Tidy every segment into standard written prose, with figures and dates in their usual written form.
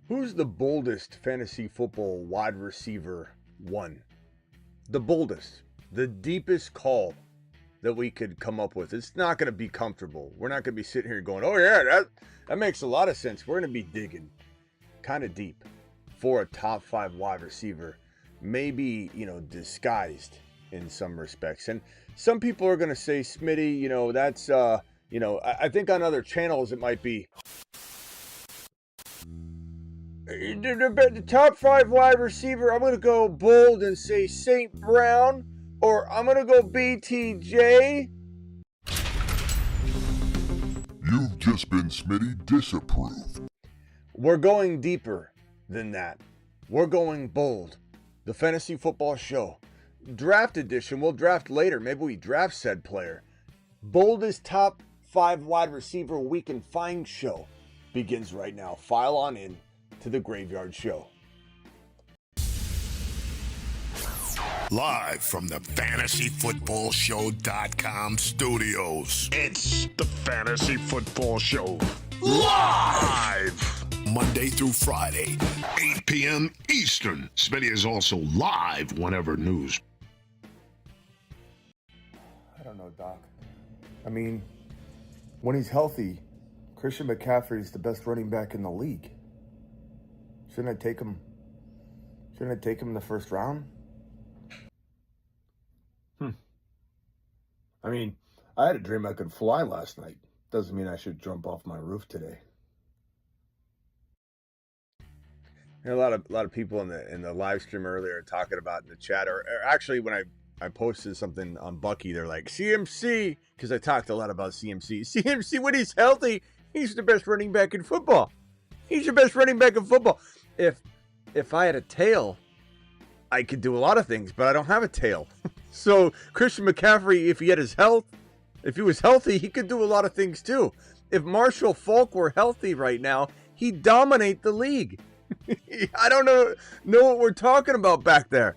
Who's the boldest fantasy football wide receiver one? The boldest, the deepest call that we could come up with. It's not going to be comfortable. We're not going to be sitting here going, oh yeah, that makes a lot of sense. We're going to be digging kind of deep for a top 5 wide receiver, maybe, disguised in some respects. And some people are going to say, Smitty, that's, I think on other channels it might be the top 5 wide receiver. I'm going to go bold and say St. Brown, or I'm going to go BTJ. You've just been Smitty disapproved. We're going deeper than that. We're going bold. The Fantasy Football Show. Draft edition. We'll draft later. Maybe we draft said player. Boldest top 5 wide receiver we can find show begins right now. File on in to the Graveyard Show. Live from the FantasyFootballShow.com studios. It's the Fantasy Football Show. Live! Monday through Friday, 8 p.m. Eastern. Smitty is also live whenever news. I don't know, Doc. I mean, when he's healthy, Christian McCaffrey is the best running back in the league. Shouldn't I take him in the first round? I mean, I had a dream I could fly last night. Doesn't mean I should jump off my roof today. A lot of people in the live stream earlier talking about in the chat, or actually when I posted something on Bucky, they're like, CMC, because I talked a lot about CMC. CMC, when he's healthy, he's the best running back in football. He's the best running back in football. If I had a tail, I could do a lot of things, but I don't have a tail. So Christian McCaffrey, if he had his health, if he was healthy, he could do a lot of things too. If Marshall Faulk were healthy right now, he'd dominate the league. I don't know what we're talking about back there.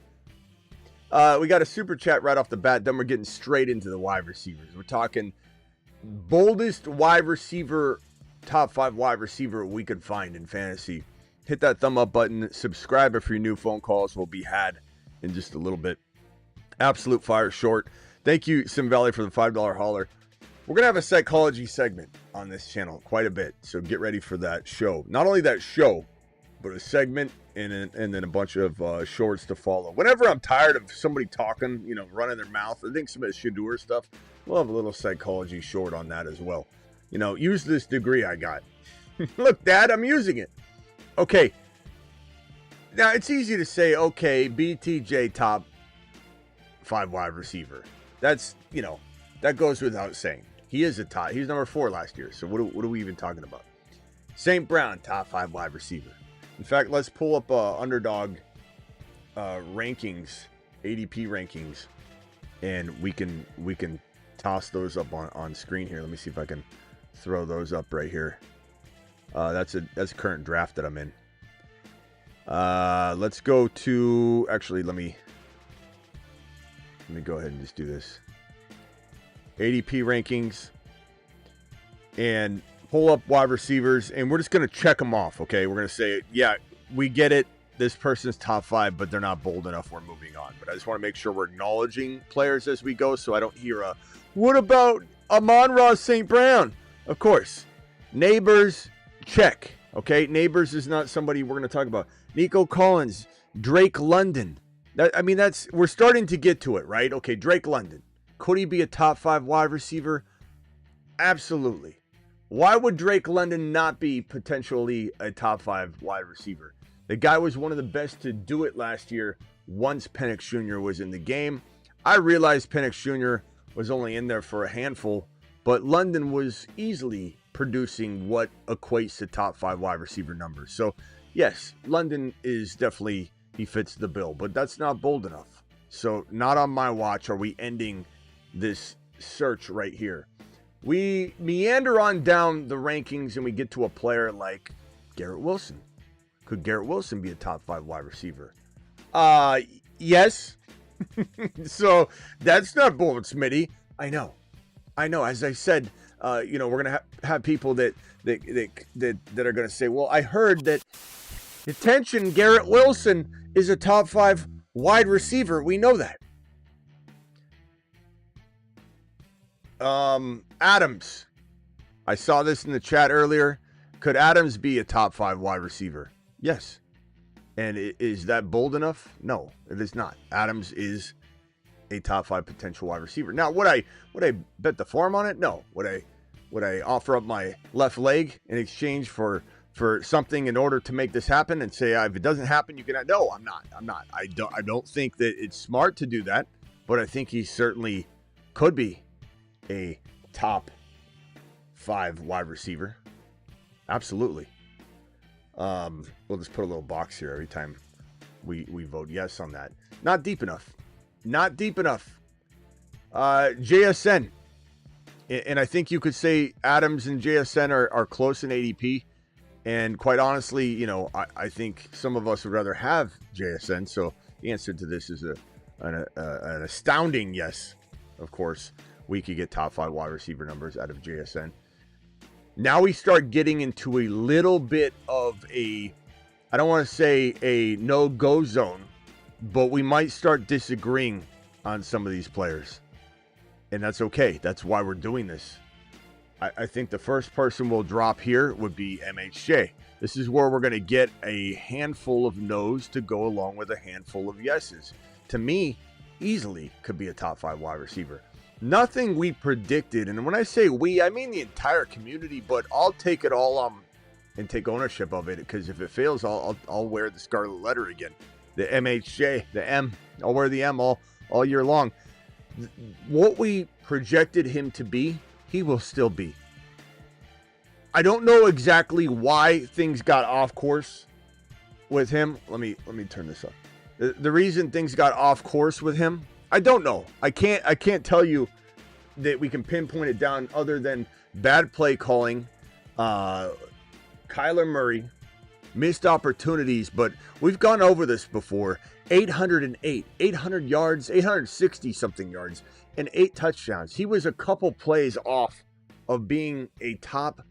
We got a super chat right off the bat. Then we're getting straight into the wide receivers. We're talking boldest wide receiver, top 5 wide receiver we could find in fantasy. Hit that thumb up button. Subscribe if your new phone calls will be had in just a little bit. Absolute fire short. Thank you, Sim Valley, for the $5 hauler. We're going to have a psychology segment on this channel quite a bit. So get ready for that show. Not only that show, but a segment and then a bunch of shorts to follow. Whenever I'm tired of somebody talking, running their mouth, I think some of the Shador stuff, we'll have a little psychology short on that as well. Use this degree I got. Look, Dad, I'm using it. Okay. Now, it's easy to say, okay, BTJ top 5 wide receiver. That's, that goes without saying. He is a top. He was number 4 last year. So what are we even talking about? St. Brown, top 5 wide receiver. In fact, let's pull up Underdog rankings, ADP rankings, and we can toss those up on screen here. Let me see if I can throw those up right here. That's a current draft that I'm in. Let's go to, actually, let me go ahead and just do this. ADP rankings and pull up wide receivers, and we're just going to check them off, okay? We're going to say, yeah, we get it. This person's top 5, but they're not bold enough. We're moving on. But I just want to make sure we're acknowledging players as we go, so I don't hear what about Amon-Ra St. Brown? Of course. Neighbors, check, okay? Neighbors is not somebody we're going to talk about. Nico Collins, Drake London. We're starting to get to it, right? Okay, Drake London. Could he be a top 5 wide receiver? Absolutely. Why would Drake London not be potentially a top 5 wide receiver? The guy was one of the best to do it last year once Penix Jr. was in the game. I realized Penix Jr. was only in there for a handful, but London was easily producing what equates to top 5 wide receiver numbers. So, yes, London is definitely, he fits the bill, but that's not bold enough. So, not on my watch are we ending this search right here. We meander on down the rankings and we get to a player like Garrett Wilson. Could Garrett Wilson be a top 5 wide receiver? Yes. So that's not bold, Smitty. I know. As I said, we're gonna have people that are gonna say, well, I heard that Attention, Garrett Wilson is a top 5 wide receiver. We know that. Adams. I saw this in the chat earlier. Could Adams be a top 5 wide receiver? Yes. And is that bold enough? No, it is not. Adams is a top 5 potential wide receiver. Now, would I bet the farm on it? No. Would I offer up my left leg in exchange for something in order to make this happen and say, if it doesn't happen, you can? No, I'm not. I don't think that it's smart to do that, but I think he certainly could be a top 5 wide receiver. Absolutely. We'll just put a little box here every time we vote yes on that. Not deep enough. JSN. And I think you could say Adams and JSN are close in ADP. And quite honestly, I think some of us would rather have JSN. So the answer to this is an astounding yes. Of course, we could get top 5 wide receiver numbers out of JSN. Now we start getting into a little bit of I don't want to say a no-go zone, but we might start disagreeing on some of these players. And that's okay. That's why we're doing this. I think the first person we'll drop here would be MHJ. This is where we're going to get a handful of no's to go along with a handful of yeses. To me, easily could be a top 5 wide receiver. Nothing we predicted, and when I say we, I mean the entire community, but I'll take it all and take ownership of it, because if it fails, I'll wear the scarlet letter again. The MHJ, the M, I'll wear the M all year long. What we projected him to be, he will still be. I don't know exactly why things got off course with him. Let me turn this up. The reason things got off course with him, I don't know. I can't tell you that we can pinpoint it down other than bad play calling, Kyler Murray, missed opportunities, but we've gone over this before. 808, 800 yards, 860 something yards, and 8 touchdowns. He was a couple plays off of being a top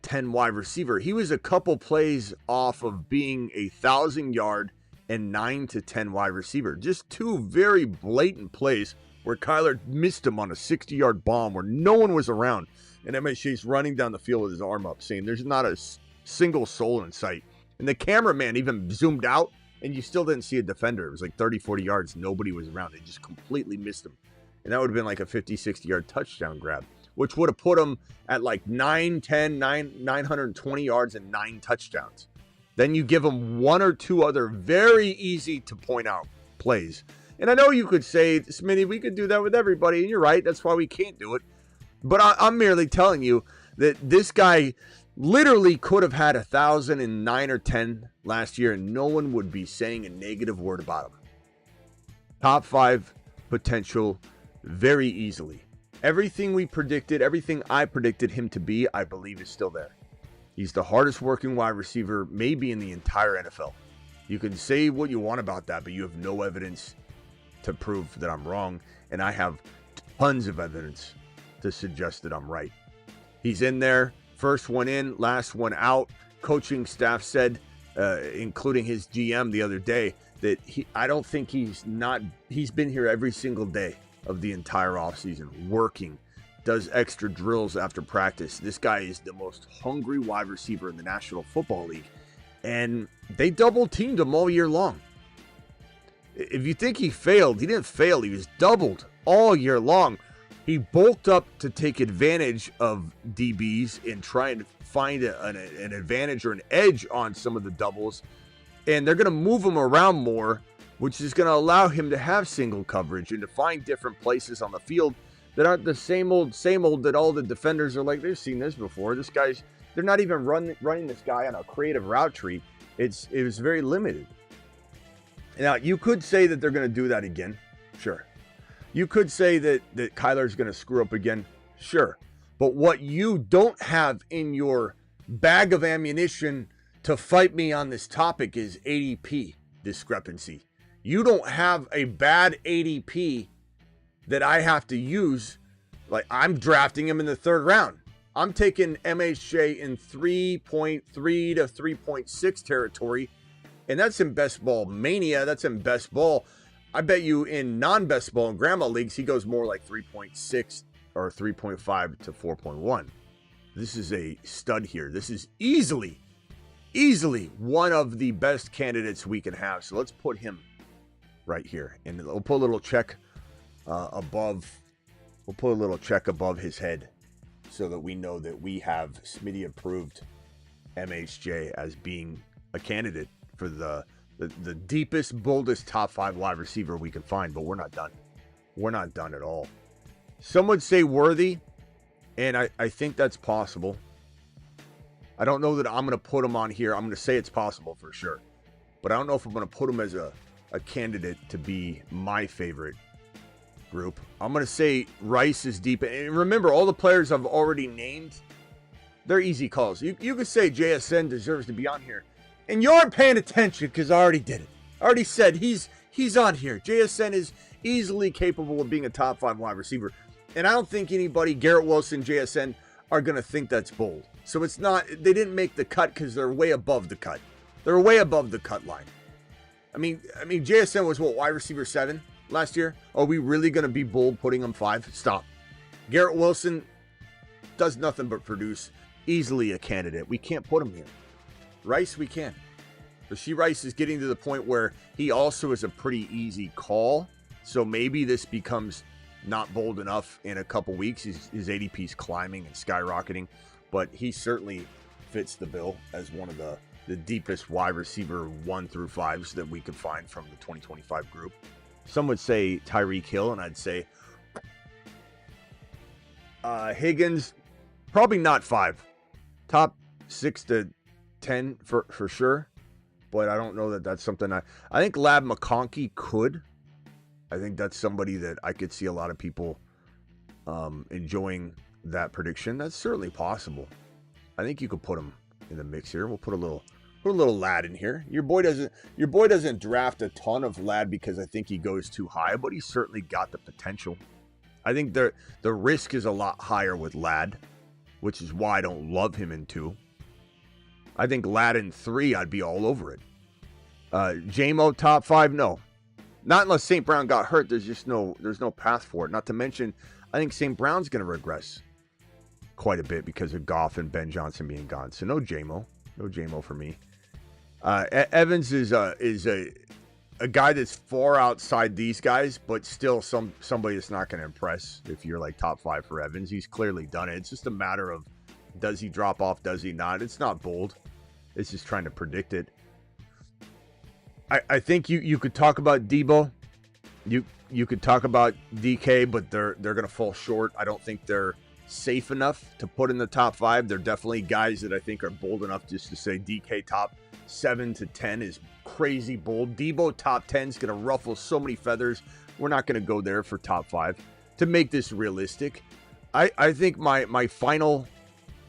10 wide receiver. He was a couple plays off of being a 1,000-yard and 9 to 10 wide receiver. Just 2 very blatant plays where Kyler missed him on a 60-yard bomb where no one was around. And MHJ's running down the field with his arm up saying there's not a single soul in sight. And the cameraman even zoomed out and you still didn't see a defender. It was like 30, 40 yards. Nobody was around. They just completely missed him. And that would have been like a 50, 60-yard touchdown grab, which would have put him at like 920 yards and 9 touchdowns. Then you give him 1 or 2 other very easy to point out plays. And I know you could say, Smitty, we could do that with everybody. And you're right. That's why we can't do it. But I'm merely telling you that this guy literally could have had 1,009 or 10 last year, and no one would be saying a negative word about him. Top 5 potential very easily. Everything we predicted, everything I predicted him to be, I believe is still there. He's the hardest working wide receiver maybe in the entire NFL. You can say what you want about that, but you have no evidence to prove that I'm wrong, and I have tons of evidence to suggest that I'm right. He's in there, first one in, last one out. Coaching staff said, including his GM the other day, that I don't think he's been here every single day of the entire offseason, working, does extra drills after practice. This guy is the most hungry wide receiver in the National Football League, and they double teamed him all year long. If you think he failed, he didn't fail. He was doubled all year long. He bulked up to take advantage of DBs and try and find an advantage or an edge on some of the doubles. And they're going to move him around more, which is going to allow him to have single coverage and to find different places on the field that aren't the same old that all the defenders are like, they've seen this before. They're not even running this guy on a creative route tree. It was very limited. Now, you could say that they're going to do that again. Sure. You could say that Kyler's going to screw up again. Sure. But what you don't have in your bag of ammunition to fight me on this topic is ADP discrepancy. You don't have a bad ADP that I have to use. Like, I'm drafting him in the 3rd round. I'm taking MHJ in 3.3 to 3.6 territory, and that's in best ball mania. That's in best ball. I bet you in non-best ball and grandma leagues, he goes more like 3.6 or 3.5 to 4.1. This is a stud here. This is easily one of the best candidates we can have. So let's put him right here, and we'll put a little check above. We'll put a little check above his head, so that we know that we have Smitty approved MHJ as being a candidate for the deepest, boldest top 5 wide receiver we can find. But we're not done. We're not done at all. Some would say worthy, and I think that's possible. I don't know that I'm going to put him on here. I'm going to say it's possible for sure. But I don't know if I'm going to put him as a candidate to be my favorite group. I'm going to say Rice is deep. And remember, all the players I've already named, they're easy calls. You could say JSN deserves to be on here. And you aren't paying attention because I already did it. I already said he's on here. JSN is easily capable of being a top 5 wide receiver. And I don't think anybody, Garrett Wilson, JSN, are going to think that's bold. So it's not, they didn't make the cut because they're way above the cut. They're way above the cut line. I mean, JSN was what, wide receiver 7 last year? Are we really going to be bold putting him 5? Stop. Garrett Wilson does nothing but produce. Easily a candidate. We can't put him here. Rice, we can. Rashee Rice is getting to the point where he also is a pretty easy call. So maybe this becomes not bold enough in a couple weeks. His ADP is climbing and skyrocketing. But he certainly fits the bill as one of the deepest wide receiver 1 through 5s that we could find from the 2025 group. Some would say Tyreek Hill, and I'd say Higgins, probably not 5. Top 6 to 10 for sure. But I don't know that that's something I think Lab McConkey could. I think that's somebody that I could see a lot of people enjoying that prediction. That's certainly possible. I think you could put him in the mix here. We'll put a little Lad in here. Your boy doesn't draft a ton of Lad because I think he goes too high, but he's certainly got the potential. I think the risk is a lot higher with Lad, which is why I don't love him in 2. I think Lad in 3, I'd be all over it. JMO top 5, no. Not unless St. Brown got hurt. There's no path for it. Not to mention, I think St. Brown's going to regress quite a bit because of Goff and Ben Johnson being gone. So no JMO for me. Evans is a guy that's far outside these guys, but still somebody that's not going to impress if you're like top 5 for Evans. He's clearly done it. It's just a matter of, does he drop off? Does he not? It's not bold. It's just trying to predict it. I think you could talk about Debo. You could talk about DK, but they're going to fall short. I don't think they're safe enough to put in the top 5. They're definitely guys that I think are bold enough just to say DK top 7 to 10 is crazy bold. Debo top 10 is going to ruffle so many feathers. We're not going to go there for top 5 to make this realistic. I think my final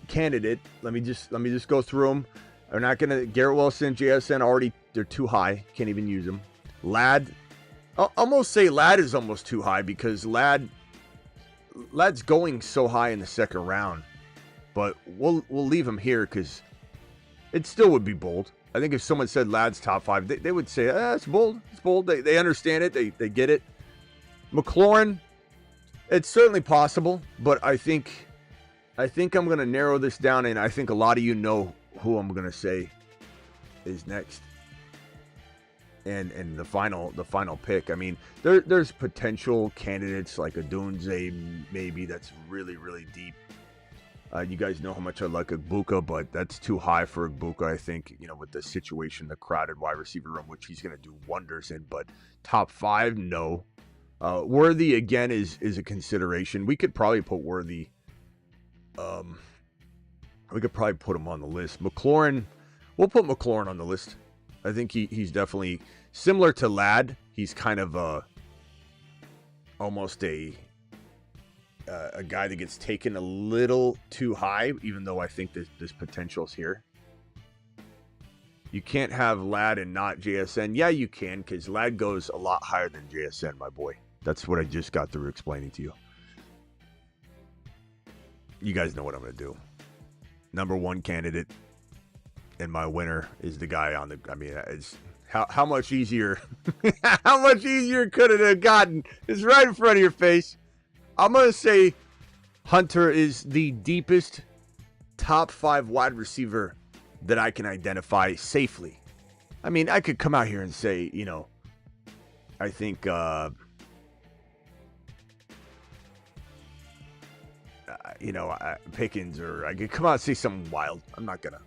candidate, let me just go through them. They're not going to, Garrett Wilson, JSN already, they're too high. Can't even use them. Lad, I'll almost say Lad is almost too high because Lad's going so high in the 2nd round, but we'll leave him here because it still would be bold. I think if someone said Lad's top 5, they would say, it's bold. It's bold. They understand it. They get it. McLaurin, it's certainly possible, but I think I'm going to narrow this down, and I think a lot of you know who I'm going to say is next. And the final pick. I mean, there's potential candidates like a Dunze, maybe, that's really, really deep. You guys know how much I like Igbuka, but that's too high for Igbuka, I think, with the situation, the crowded wide receiver room, which he's going to do wonders in. But top 5, no. Worthy, again, is a consideration. We could probably put Worthy. We could probably put him on the list. McLaurin, we'll put McLaurin on the list. I think he's definitely similar to Lad. He's kind of almost a guy that gets taken a little too high, even though I think this potential's here. You can't have Lad and not JSN. Yeah, you can, because Lad goes a lot higher than JSN, my boy. That's what I just got through explaining to you. you guys know what I'm going to do. Number one candidate and my winner is the guy on the, I mean, it's how much easier, how much easier could it have gotten? It's right in front of your face. I'm going to say Hunter is the deepest top 5 wide receiver that I can identify safely. I mean, I could come out here and say, you know, I think, you know, Pickens, or I could come out and say something wild. I'm not gonna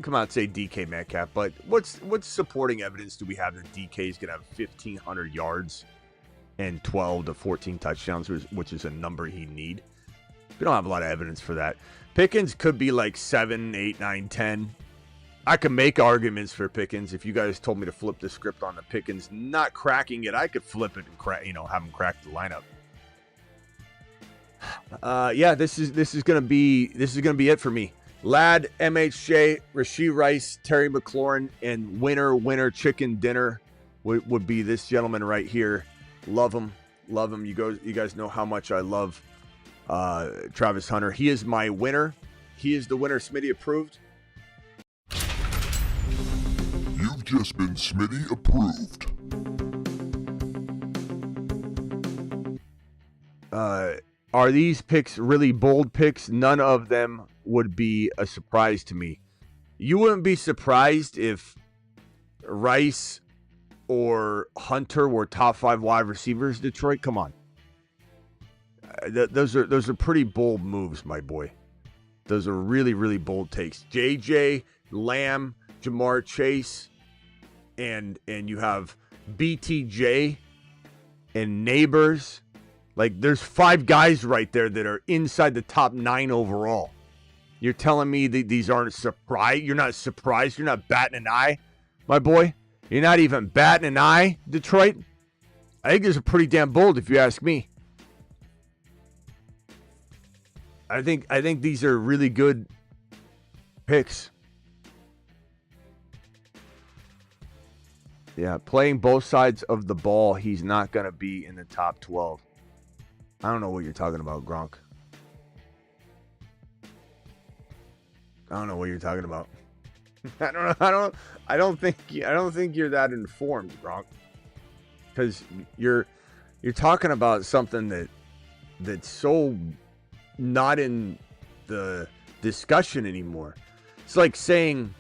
come out and say DK Metcalf, but what's supporting evidence do we have that DK is gonna have 1,500 yards and 12 to 14 touchdowns, which is a number he'd need? We don't have a lot of evidence for that. Pickens could be like 7, 8, 9, 10. I could make arguments for Pickens. If you guys told me to flip the script on the Pickens not cracking it, I could flip it and have him crack the lineup. Yeah, this is gonna be it for me. Ladd, MHJ, Rashee Rice, Terry McLaurin, and winner chicken dinner would be this gentleman right here. Love him. You guys know how much I love Travis Hunter. He is my winner. He is the winner. Smitty approved. You've just been Smitty approved. Are these picks really bold picks? None of them would be a surprise to me. You wouldn't be surprised if Rice or Hunter were top 5 wide receivers, Detroit. Come on. Those are pretty bold moves, my boy. Those are really, really bold takes. JJ, Lamb, Jamar Chase, and you have BTJ and Neighbors. Like, there's 5 guys right there that are inside the top 9 overall. You're telling me that these aren't surprised? You're not surprised? You're not batting an eye, my boy? You're not even batting an eye, Detroit? I think these are pretty damn bold, if you ask me. I think these are really good picks. Yeah, playing both sides of the ball, he's not going to be in the top 12. I don't know what you're talking about, Gronk. I don't know what you're talking about. I don't think you're that informed, Gronk. Because you're talking about something that's so not in the discussion anymore. It's like saying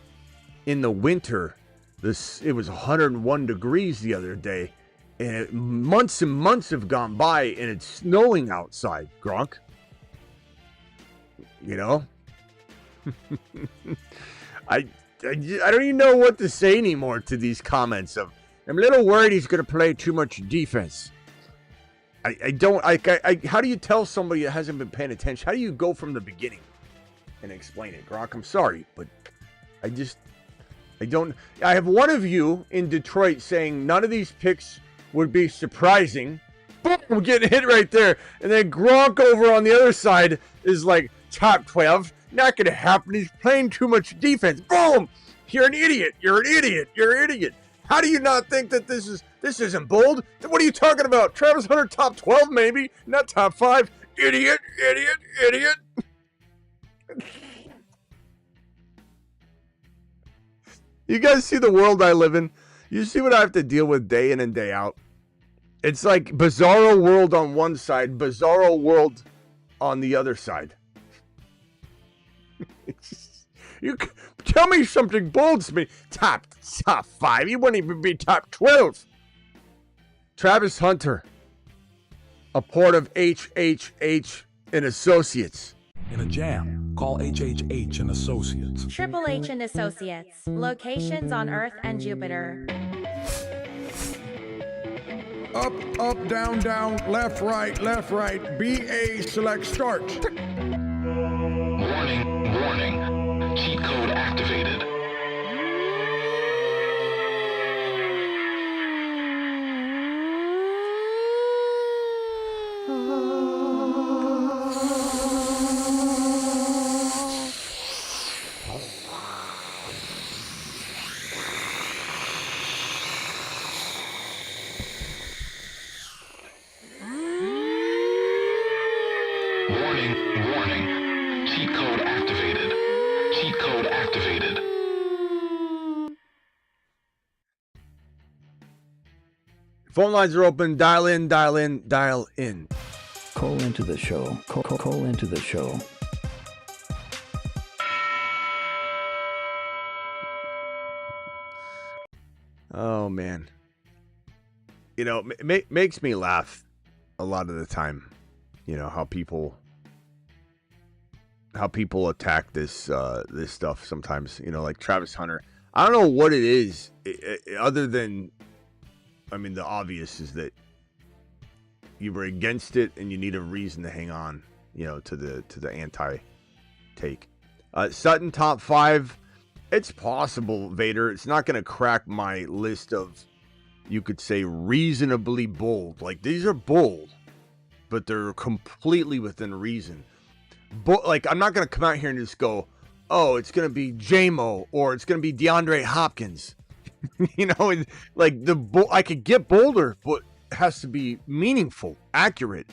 in the winter, it was 101 degrees the other day, and months and months have gone by, and it's snowing outside, Gronk. You know? I don't even know what to say anymore to these comments of, I'm a little worried he's going to play too much defense. How do you tell somebody that hasn't been paying attention? How do you go from the beginning and explain it, Gronk? I'm sorry, but I have one of you in Detroit saying none of these picks would be surprising. Boom, we're getting hit right there. And then Gronk over on the other side is like, top 12, not going to happen. He's playing too much defense. Boom! You're an idiot. You're an idiot. You're an idiot. How do you not think that this isn't bold? What are you talking about? Travis Hunter top 12 maybe, not top 5. Idiot, idiot, idiot. You guys see the world I live in? You see what I have to deal with day in and day out? It's like bizarro world on one side, bizarro world on the other side. You tell me something bold, Smitty. Top 5. You wouldn't even be top 12. Travis Hunter, a part of HHH and Associates. In a jam, call HHH and Associates. Triple H and Associates. Locations on Earth and Jupiter. Up, up, down, down, left, right, BA select start. Warning, warning. Cheat code activated. Warning, warning. Phone lines are open. Dial in, dial in, dial in. Call into the show. Call into the show. Oh, man. You know, it makes me laugh a lot of the time. You know, how people attack this this stuff sometimes. You know, like Travis Hunter. I don't know what it is other than, I mean, the obvious is that you were against it and you need a reason to hang on, you know, to the anti-take. Sutton, top 5. It's possible, Vader. It's not going to crack my list of, you could say, reasonably bold. Like, these are bold, but they're completely within reason. Like, I'm not going to come out here and just go, oh, it's going to be J-Mo or it's going to be DeAndre Hopkins. You know, like, I could get bolder, but it has to be meaningful, accurate,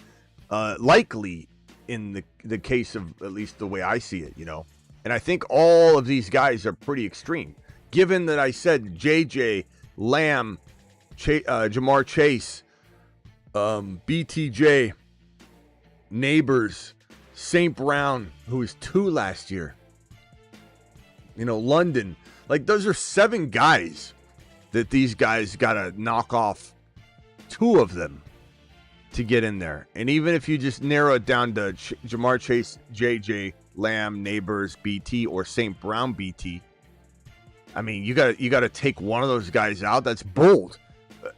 likely in the case of at least the way I see it, you know. And I think all of these guys are pretty extreme. Given that I said JJ, Lamb, Jamar Chase, BTJ, Neighbors, St. Brown, who was 2 last year. You know, London. Like, those are 7 guys that these guys got to knock off 2 of them to get in there. And even if you just narrow it down to Jamar Chase, JJ, Lamb, Neighbors, BT, or St. Brown, BT, I mean, you got to take one of those guys out. That's bold.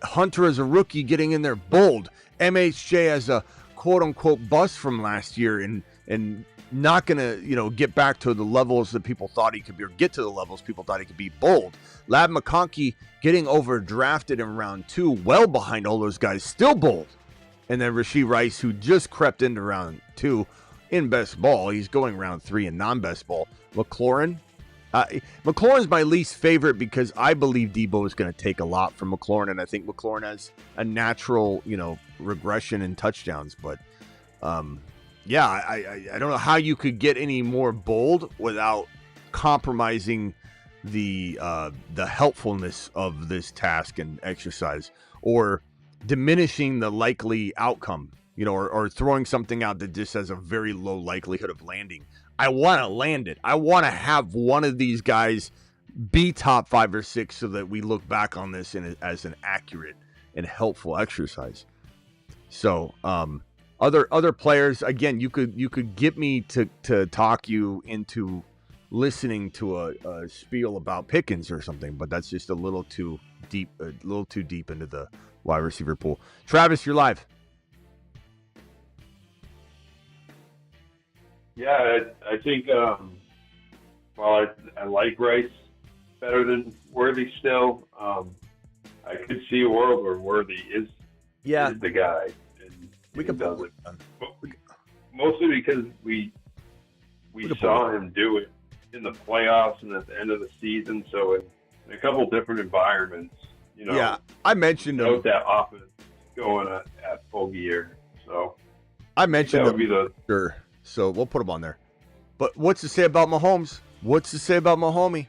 Hunter as a rookie getting in there, bold. MHJ as a quote-unquote bust from last year and not going to, you know, get back to the levels that people thought he could be, or get to the levels people thought he could be, bold. Lab McConkey getting overdrafted in round 2, well behind all those guys, still bold. And then Rashee Rice, who just crept into round 2 in best ball. He's going round 3 in non-best ball. McLaurin. McLaurin's my least favorite because I believe Debo is going to take a lot from McLaurin, and I think McLaurin has a natural, you know, regression in touchdowns. But, yeah, I don't know how you could get any more bold without compromising the helpfulness of this task and exercise, or diminishing the likely outcome, you know, or throwing something out that just has a very low likelihood of landing. I want to land it. I want to have one of these guys be top 5 or 6 so that we look back on this as an accurate and helpful exercise. So, other players, again, you could get me to talk you into listening to a spiel about Pickens or something, but that's just a little too deep into the wide receiver pool. Travis, you're live. Yeah, I think while I like Rice better than Worthy still, I could see a world where Worthy is the guy. And we can does it. Mostly because we saw him do it in the playoffs and at the end of the season. So in a couple different environments, you know. Yeah, I mentioned him. That offense going at full gear. So I mentioned that would be sure. So we'll put him on there. But what's to say about Mahomes? What's to say about Mahomie?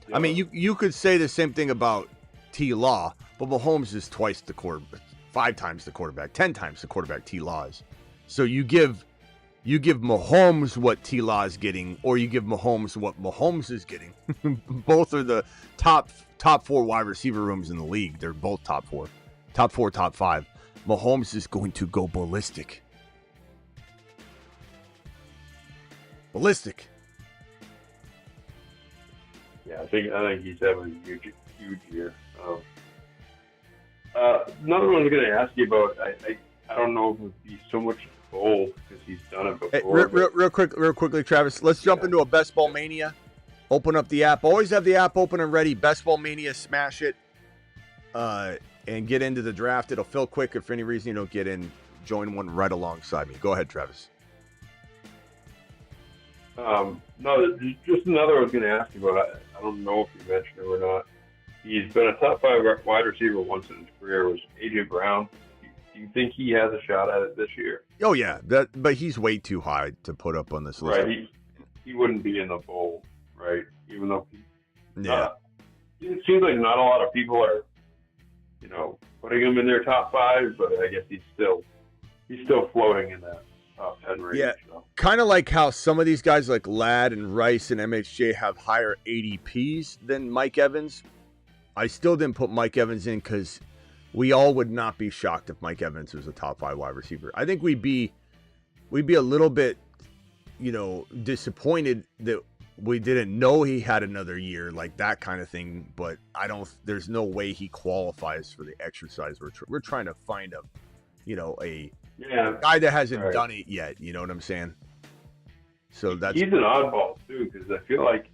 Yeah. I mean, you could say the same thing about T. Law, but Mahomes is 5 times the quarterback, 10 times the quarterback T. Law is. So you give Mahomes what T. Law is getting, or you give Mahomes what Mahomes is getting. Both are the top 4 wide receiver rooms in the league. They're both top 4, top 5. Mahomes is going to go ballistic. Yeah, I think he's having a huge year. Another one I was going to ask you about. I don't know if it would be so much bold because he's done it before. Hey, real quickly, Travis. Let's jump into a Best Ball Mania. Open up the app. Always have the app open and ready. Best Ball Mania. Smash it, and get into the draft. It'll fill quick. If for any reason you don't get in, join one right alongside me. Go ahead, Travis. No, just another I was going to ask you about. I don't know if you mentioned it or not. He's been a top 5 wide receiver once in his career. Was A.J. Brown. Do you think he has a shot at it this year? Oh yeah, but he's way too high to put up on this list. Right, he wouldn't be in the bowl, right? Even though it seems like not a lot of people are, you know, putting him in their top 5, but I guess he's still floating in that top 10 range. Yeah, so. kind of like how some of these guys like Ladd and Rice and MHJ have higher ADPs than Mike Evans. I still didn't put Mike Evans in because we all would not be shocked if Mike Evans was a top 5 wide receiver. I think we'd be a little bit, disappointed that we didn't know he had another year, like that kind of thing. But there's no way he qualifies for the exercise. We're trying to find a guy that hasn't done it yet. You know what I'm saying? So he's an oddball too, because I feel like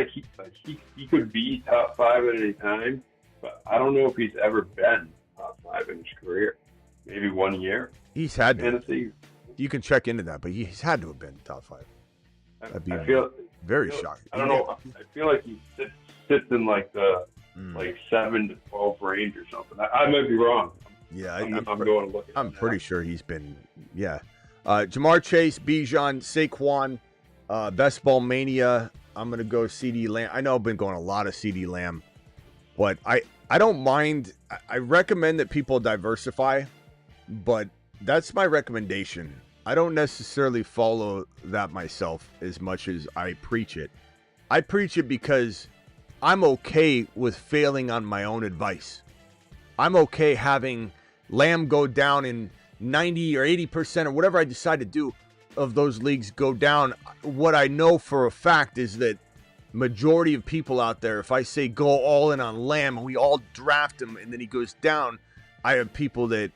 he could be top 5 at any time, but I don't know if he's ever been top 5 in his career. Maybe 1 year. He's had to. Fantasy. You can check into that, but he's had to have been top 5. That'd be very shocking. I don't know. I feel like he sits in like the 7 to 12 range or something. I might be wrong. Yeah, I'm going to look at I'm pretty sure he's been, Jamar Chase, Bijan, Saquon, Best Ball Mania. I'm going to go CD Lamb. I know I've been going a lot of CD Lamb, but I don't mind. I recommend that people diversify, but that's my recommendation. I don't necessarily follow that myself as much as I preach it. I preach it because I'm okay with failing on my own advice. I'm okay having Lamb go down in 90 or 80% or whatever I decide to do of those leagues go down. What I know for a fact is that majority of people out there, if I say go all in on Lamb and we all draft him and then he goes down, I have people that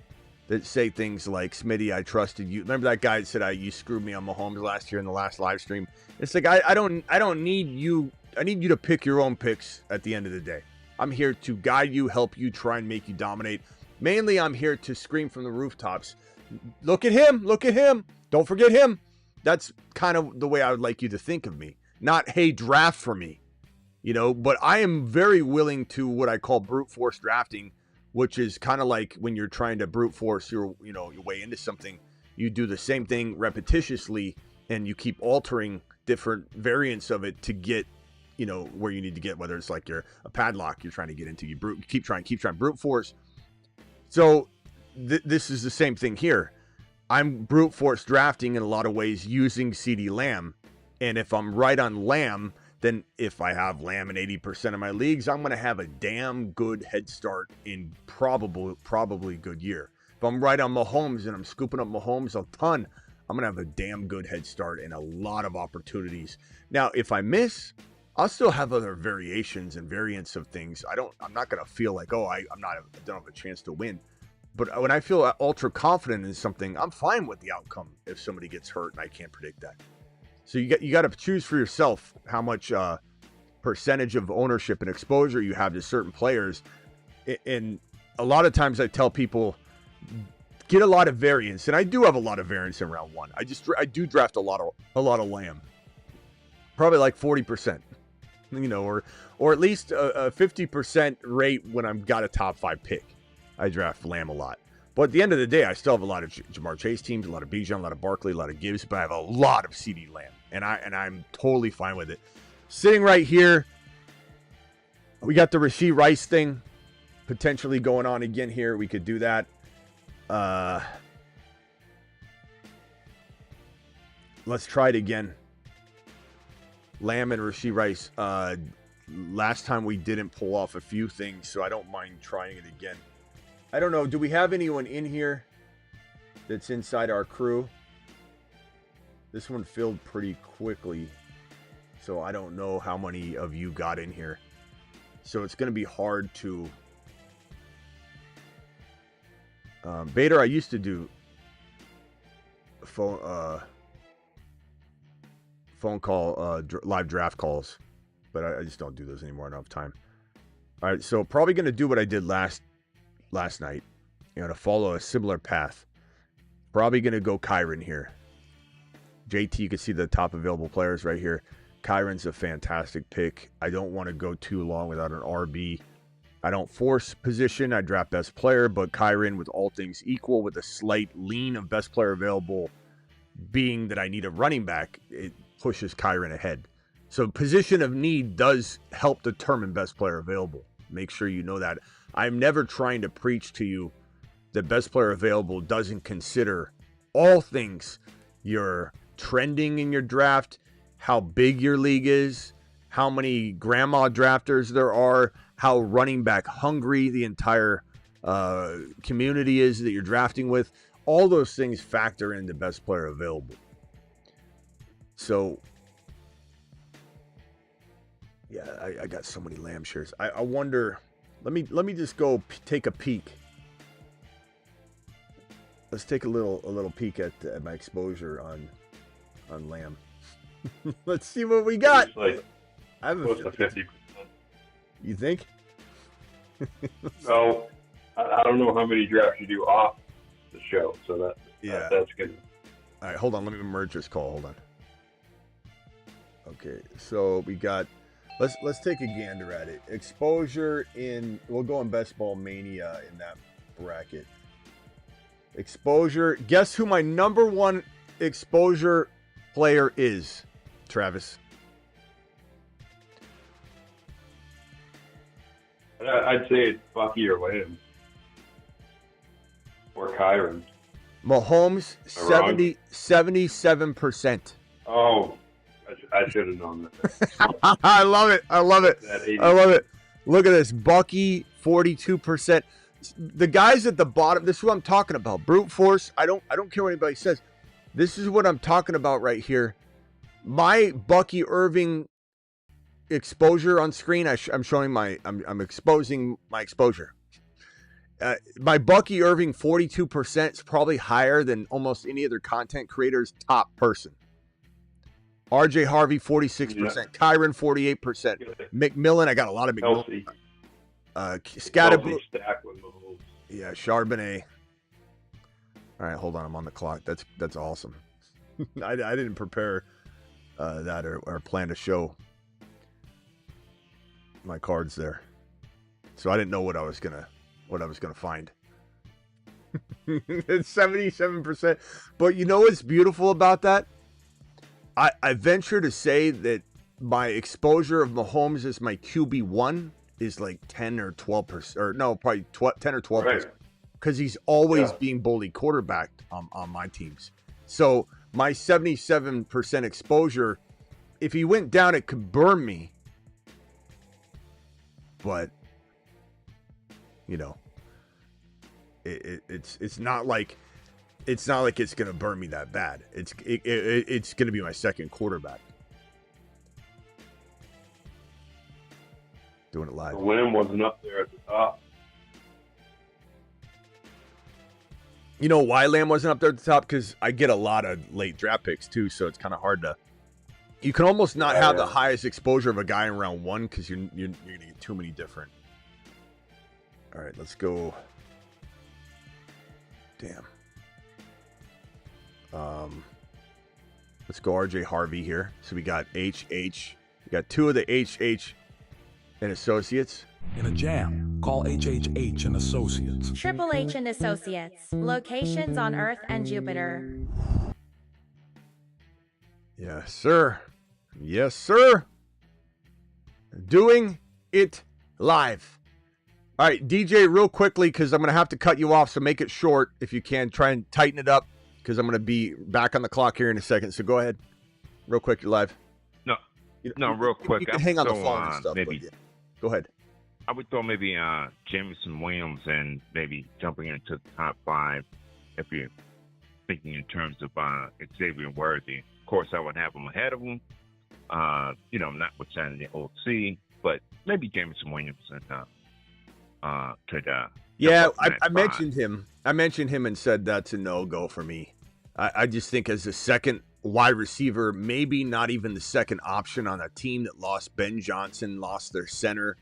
say things like, Smitty, I trusted you. Remember that guy that said, you screwed me on Mahomes last year in the last live stream? It's like, I don't need you. I need you to pick your own picks at the end of the day. I'm here to guide you, help you, try and make you dominate. Mainly, I'm here to scream from the rooftops. Look at him. Look at him. Don't forget him. That's kind of the way I would like you to think of me. Not, hey, draft for me. But I am very willing to what I call brute force drafting, which is kind of like when you're trying to brute force your way into something. You do the same thing repetitiously, and you keep altering different variants of it to get, where you need to get, whether it's like you're a padlock you're trying to get into, you keep trying brute force. So this is the same thing here. I'm brute force drafting in a lot of ways using CD Lamb. And if I'm right on Lamb, then if I have Lamb in 80% of my leagues, I'm going to have a damn good head start in probably good year. If I'm right on Mahomes and I'm scooping up Mahomes a ton, I'm going to have a damn good head start and a lot of opportunities. Now, if I miss, I'll still have other variations and variants of things. I'm not going to feel like, I don't have a chance to win. But when I feel ultra confident in something, I'm fine with the outcome if somebody gets hurt and I can't predict that. So you got to choose for yourself how much percentage of ownership and exposure you have to certain players. And a lot of times I tell people, get a lot of variance, and I do have a lot of variance in round 1. I do draft a lot of Lamb, probably like 40%, or at least a 50% rate when I've got a top 5 pick. I draft Lamb a lot. But at the end of the day, I still have a lot of Jamar Chase teams, a lot of Bijan, a lot of Barkley, a lot of Gibbs, but I have a lot of CD Lamb, and I'm totally fine with it. Sitting right here, we got the Rashee Rice thing potentially going on again here. We could do that. Let's try it again. Lamb and Rashee Rice. Last time we didn't pull off a few things, so I don't mind trying it again. I don't know. Do we have anyone in here that's inside our crew? This one filled pretty quickly, so I don't know how many of you got in here. So it's going to be hard to... Bader, I used to do phone call, live draft calls, but I just don't do those anymore. I don't have time. All right, so probably going to do what I did last night, to follow a similar path. Probably going to go Kyron here. JT, you can see the top available players right here. Kyron's a fantastic pick. I don't want to go too long without an RB. I don't force position. I draft best player, but Kyron, with all things equal, with a slight lean of best player available, being that I need a running back, it pushes Kyron ahead. So position of need does help determine best player available. Make sure you know that. I'm never trying to preach to you that best player available doesn't consider all things. Your trending in your draft, how big your league is, how many grandma drafters there are, how running back hungry the entire community is that you're drafting with. All those things factor into best player available. So, yeah, I got so many Lamb shares. I wonder. Let me just go take a peek. Let's take a little peek at my exposure on Lamb. Let's see what we got. It's like I have close to 50%. You think? So I don't know how many drafts you do off the show, so that's good. All right, hold on. Let me merge this call. Hold on. Okay, so we got. Let's take a gander at it. Exposure in. We'll go in Best Ball Mania in that bracket. Exposure. Guess who my number one exposure player is, Travis? I'd say it's Bucky or Lamb. Or Kyron. Mahomes, 77%. Oh, I should have known that. I love it. I love it. I love it. Look at this. Bucky, 42%. The guys at the bottom, this is what I'm talking about. Brute force. I don't care what anybody says. This is what I'm talking about right here. My Bucky Irving exposure on screen. I'm showing I'm exposing my exposure. My Bucky Irving 42% is probably higher than almost any other content creator's top person. RJ Harvey 46%, yeah. Kyron 48%, McMillan. I got a lot of McMillan. Scatterbo. Yeah, Charbonnet. All right, hold on. I'm on the clock. That's awesome. I didn't prepare that or plan to show my cards there, so I didn't know what I was gonna find. It's 77%. But you know what's beautiful about that? I venture to say that my exposure of Mahomes as my QB1 is like 10 or 12%, or no, probably 10 or 12%, because he's always being boldly quarterbacked on my teams. So my 77% exposure, if he went down, it could burn me. But you know, it's not like it's gonna burn me that bad. It's gonna be my second quarterback. Doing it live. The Lamb wasn't up there at the top. You know why Lamb wasn't up there at the top? Because I get a lot of late draft picks too, so it's kind of hard to. You can almost not have the highest exposure of a guy in round one because you're gonna get too many different. All right, let's go. Damn. Let's go RJ Harvey here. So we got HH. We got two of the HH and Associates. In a jam, call HHH and Associates. Triple H and Associates. Locations on Earth and Jupiter. Yes, sir. Yes, sir. Doing it live. All right, DJ, real quickly, because I'm going to have to cut you off, so make it short if you can. Try and tighten it up, because I'm going to be back on the clock here in a second. So go ahead. Real quick, you're live. Real quick. You can hang on the phone and stuff. Maybe, yeah. Go ahead. I would throw maybe Jameson Williams and maybe jumping into the top 5 if you're thinking in terms of Xavier Worthy. Of course, I would have him ahead of him. Notwithstanding the OC, but maybe Jameson Williams and I mentioned him. I mentioned him and said that's a no-go for me. I just think as a second wide receiver, maybe not even the second option on a team that lost Ben Johnson, lost their center,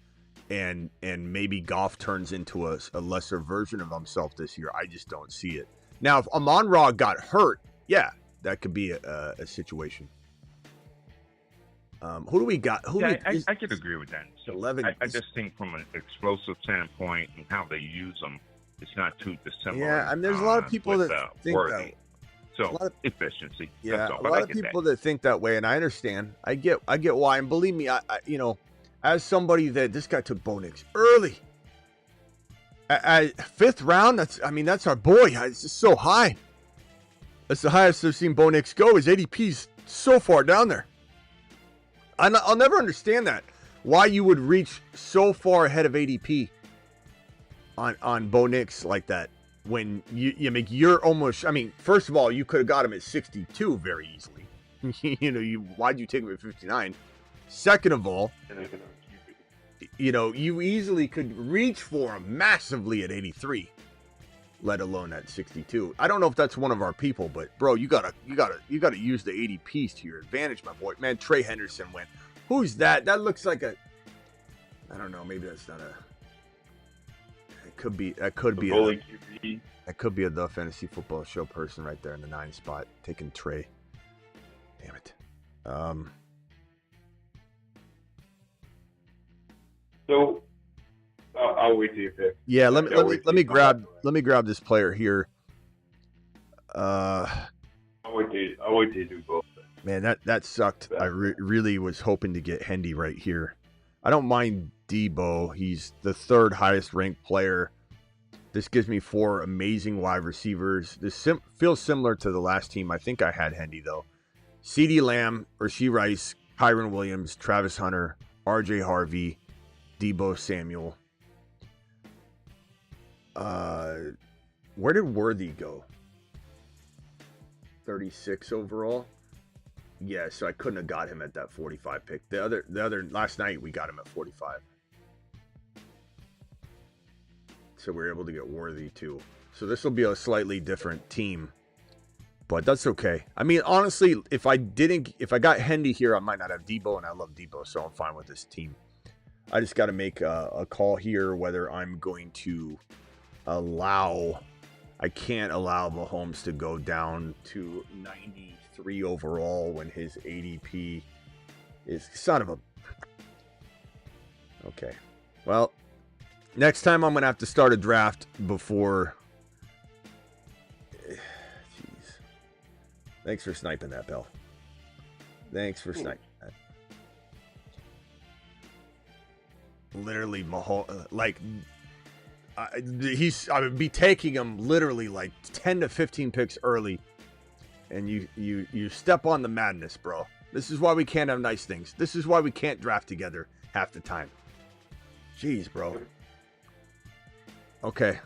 and maybe Goff turns into a lesser version of himself this year. I just don't see it. Now, if Amon-Ra got hurt, yeah, that could be a situation. Who do we got? I could agree with that. So 11. I just think from an explosive standpoint and how they use them, it's not too dissimilar. Yeah, I mean, there's a lot of people that think that. So efficiency. Yeah, a lot of people that think that way, and I understand. I get why, and believe me, as somebody that this guy took Bo Nix early. At 5th round, that's our boy. It's just so high. That's the highest I've seen Bo Nix go. His ADP's so far down there. I'll never understand that. Why you would reach so far ahead of ADP on Bo Nix like that when you're almost. I mean, first of all, you could have got him at 62 very easily. Why'd you take him at 59? Second of all, you easily could reach for him massively at 83, let alone at 62. I don't know if that's one of our people, but bro, you gotta use the ADPs to your advantage, my boy. Man, Trey Henderson went. Who's that? That looks like a. I don't know. Maybe that's not a. It could be. That could be. That could be a The Fantasy Football Show person right there in the 9 spot, taking Trey. Damn it. So I'll wait till you pick. Yeah, let me grab this player here. I'll wait till you do both. Man, that sucked. I really was hoping to get Hendy right here. I don't mind Debo. He's the 3rd highest ranked player. This gives me 4 amazing wide receivers. This feels similar to the last team. I think I had Hendy though. CeeDee Lamb, Rashee Rice, Kyron Williams, Travis Hunter, RJ Harvey, Debo Samuel. Where did Worthy go? 36 overall. Yeah, so I couldn't have got him at that 45 pick. The other last night we got him at 45. So we were able to get Worthy too. So this will be a slightly different team, but that's okay. I mean, honestly, if I got Hendy here, I might not have Debo, and I love Debo, so I'm fine with this team. I just got to make a call here whether I'm going to allow. I can't allow Mahomes to go down to 93 overall when his ADP is son of a. Okay, well, next time I'm gonna have to start a draft before. Jeez, thanks for sniping that, Bell. Thanks for sniping that. Literally, Mahomes, I would be taking him literally like 10 to 15 picks early, and you step on the madness, bro. This is why we can't have nice things. This is why we can't draft together half the time. Jeez, bro. Okay.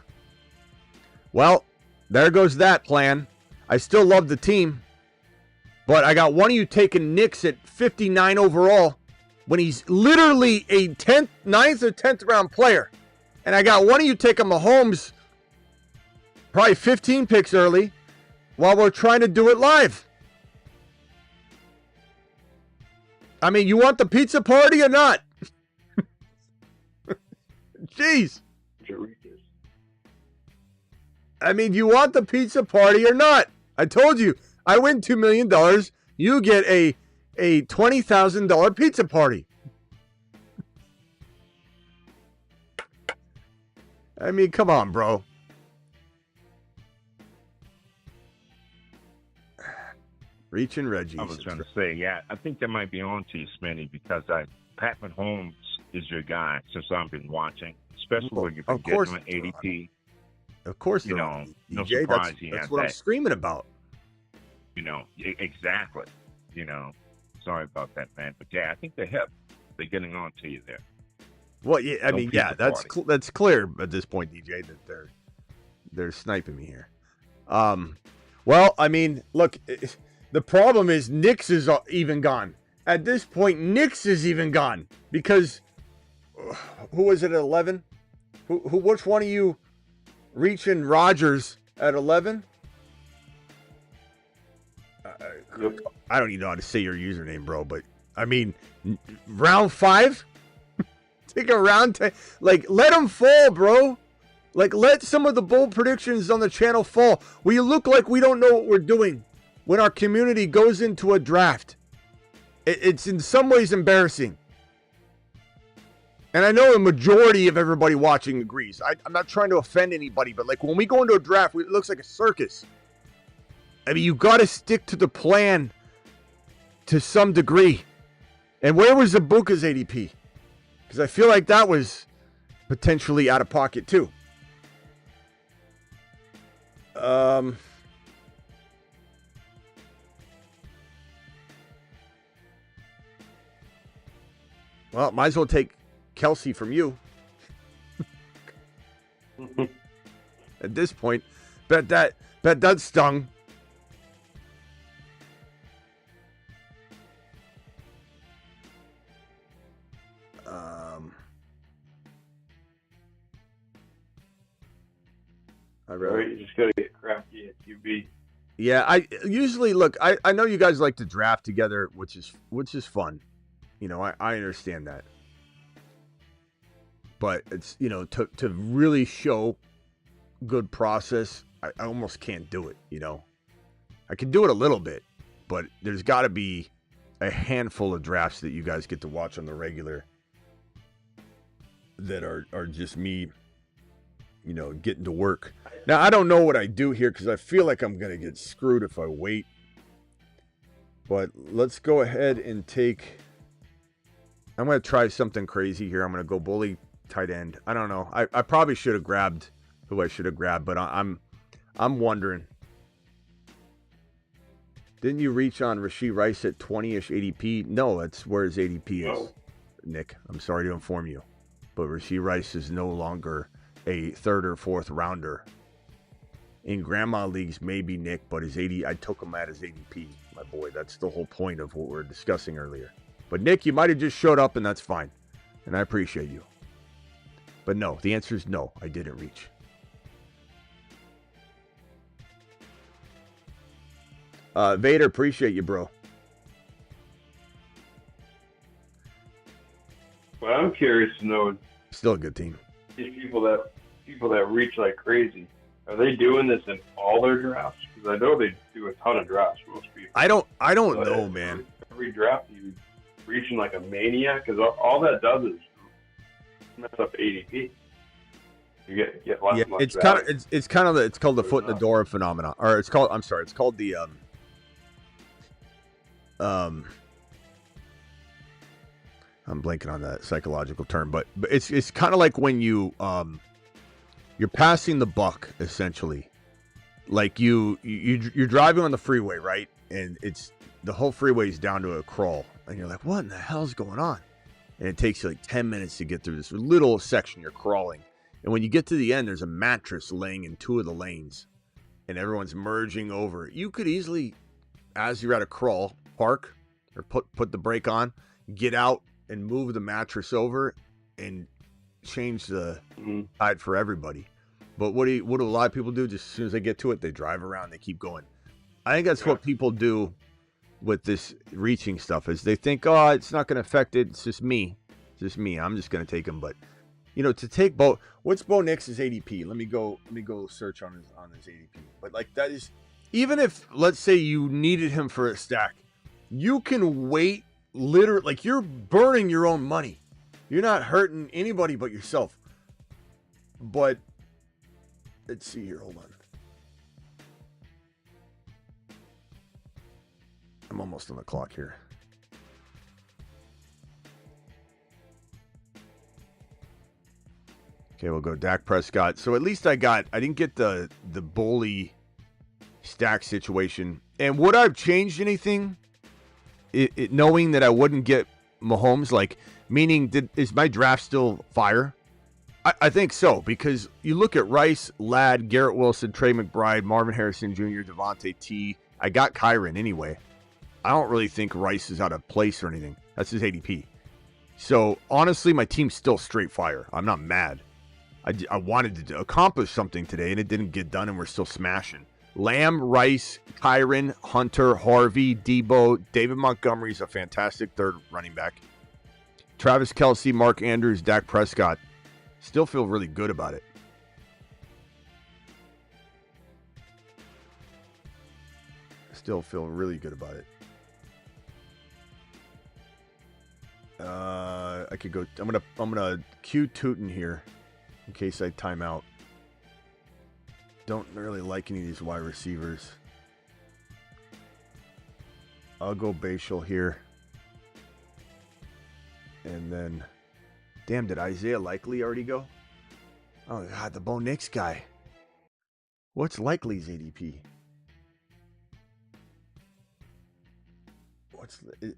Well, there goes that plan. I still love the team, but I got one of you taking Knicks at 59 overall when he's literally a 9th or 10th round player. And I got one of you taking Mahomes probably 15 picks early while we're trying to do it live. I mean, you want the pizza party or not? Jeez. I mean, you want the pizza party or not? I told you, I win $2 million. You get a $20,000 pizza party. I mean, come on, bro. Reaching Reggie. I was trying to say, yeah, I think that might be on to you, Smitty, because Pat Mahomes is your guy since I've been watching, especially when you've been getting an ADP. Of course, no DJ, surprise he that's has what that. I'm screaming about. Exactly. Sorry about that, man. But yeah, I think they're hip. They're getting on to you there. Well, yeah, I mean, yeah, that's clear at this point, DJ, that they're sniping me here. Well, I mean, look, the problem is Knicks is even gone. At this point, Knicks is even gone because who was it at 11? Which one of you reaching Rodgers at 11? I don't even know how to say your username, bro, but I mean, round 5? Take a round 10. Let them fall, bro. Let some of the bold predictions on the channel fall. We look like we don't know what we're doing when our community goes into a draft. It's in some ways embarrassing. And I know a majority of everybody watching agrees. I'm not trying to offend anybody, but when we go into a draft, it looks like a circus. I mean, you got to stick to the plan to some degree. And where was Ibuka's ADP? Because I feel like that was potentially out of pocket too. Well, might as well take Kelsey from you. At this point, bet that stung. You just gotta get crafty at QB. Yeah, I usually look. I know you guys like to draft together, which is fun. You know, I understand that. But it's, you know, to really show good process, I almost can't do it, you know. I can do it a little bit, but there's got to be a handful of drafts that you guys get to watch on the regular that are just me, you know, getting to work. Now, I don't know what I do here because I feel like I'm going to get screwed if I wait. But let's go ahead and take... I'm going to try something crazy here. I'm going to go bully tight end. I don't know. I probably should have grabbed who I should have grabbed, but I'm wondering. Didn't you reach on Rashee Rice at 20-ish ADP? No, that's where his ADP is, Nick. I'm sorry to inform you. But Rashee Rice is no longer a third or fourth rounder. In grandma leagues, maybe, Nick, but his I took him at his ADP, my boy. That's the whole point of what we were discussing earlier. But, Nick, you might have just showed up, and that's fine. And I appreciate you. But no, the answer is no, I didn't reach. Vader, appreciate you, bro. But I'm curious to know. Still a good team. These people that reach like crazy, are they doing this in all their drafts? Because I know they do a ton of drafts. Most people. I don't know, man. Every draft you reaching like a maniac, because all that does is mess up ADP. You get less. Yeah, it's called the foot in the door phenomenon, or it's called the I'm blanking on that psychological term, but it's kind of like when you're passing the buck, essentially. Like you're driving on the freeway, right? And it's the whole freeway is down to a crawl, and you're like, what in the hell's going on? And it takes you like 10 minutes to get through this little section you're crawling. And when you get to the end, there's a mattress laying in two of the lanes, and everyone's merging over. You could easily, as you're at a crawl, park or put the brake on, get out and move the mattress over and change the tide for everybody. But what do a lot of people do? Just as soon as they get to it, they drive around, they keep going. I think that's what people do with this reaching stuff, is they think, oh, it's not going to affect it. It's just me. I'm just going to take him. But, you know, to take Bo, what's Bo Nix's ADP? Let me go search on his ADP. But like, that is, even if, let's say you needed him for a stack, you can wait literally, like you're burning your own money. You're not hurting anybody but yourself. But let's see here. Hold on. I'm almost on the clock here. Okay, we'll go Dak Prescott. So at least I didn't get the bully stack situation. And would I have changed anything? Knowing that I wouldn't get Mahomes, like, meaning is my draft still fire? I think so, because you look at Rice, Ladd, Garrett Wilson, Trey McBride, Marvin Harrison Jr., Devontae T. I got Kyron anyway. I don't really think Rice is out of place or anything. That's his ADP. So, honestly, my team's still straight fire. I'm not mad. I wanted to accomplish something today, and it didn't get done, and we're still smashing. Lamb, Rice, Kyron, Hunter, Harvey, Debo, David Montgomery's a fantastic third running back. Travis Kelce, Mark Andrews, Dak Prescott. Still feel really good about it. Still feel really good about it. I could go. I'm gonna cue Tootin here in case I time out. Don't really like any of these wide receivers. I'll go Bashal here. And then Damn, did Isaiah Likely already go? Oh, God, the Bo Nix guy. What's Likely's ADP?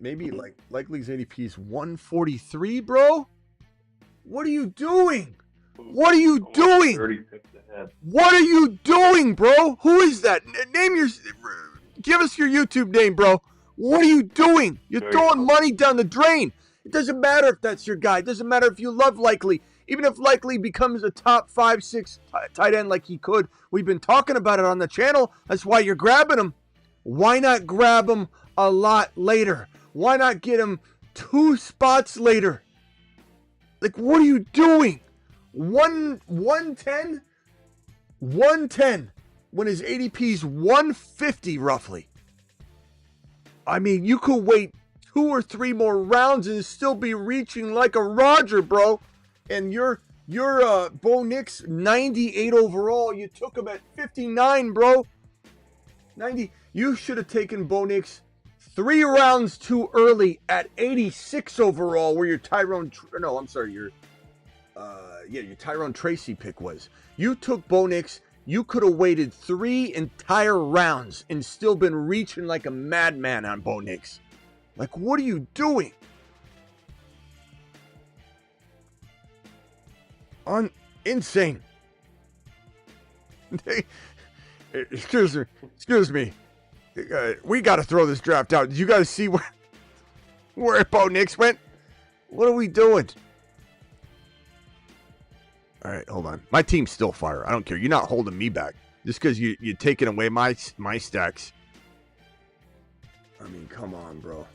Maybe like Likely's ADP is 143, bro? What are you doing? What are you doing? 30 picks ahead. What are you doing, bro? Who is that? Give us your YouTube name, bro. What are you doing? You're throwing money down the drain. It doesn't matter if that's your guy. It doesn't matter if you love Likely. Even if Likely becomes a top 5, 6 tight end like he could. We've been talking about it on the channel. That's why you're grabbing him. Why not grab him a lot later? Why not get him 2 spots later? Like, what are you doing? 110? 110 when his ADP's 150 roughly. I mean, you could wait 2 or 3 more rounds and still be reaching like a Roger, bro. And your Bo Nix 98 overall. You took him at 59, bro. 90. You should have taken Bo Nix 3 rounds too early at 86 overall, where your Tyrone Tracy pick was. You took Bo Nix. You could have waited 3 entire rounds and still been reaching like a madman on Bo Nix. Like, what are you doing? Insane. Excuse me. We got to throw this draft out. Did you guys see where Bo Nix went? What are we doing? All right, hold on. My team's still fire. I don't care. You're not holding me back. Just because you're taking away my stacks. I mean, come on, bro.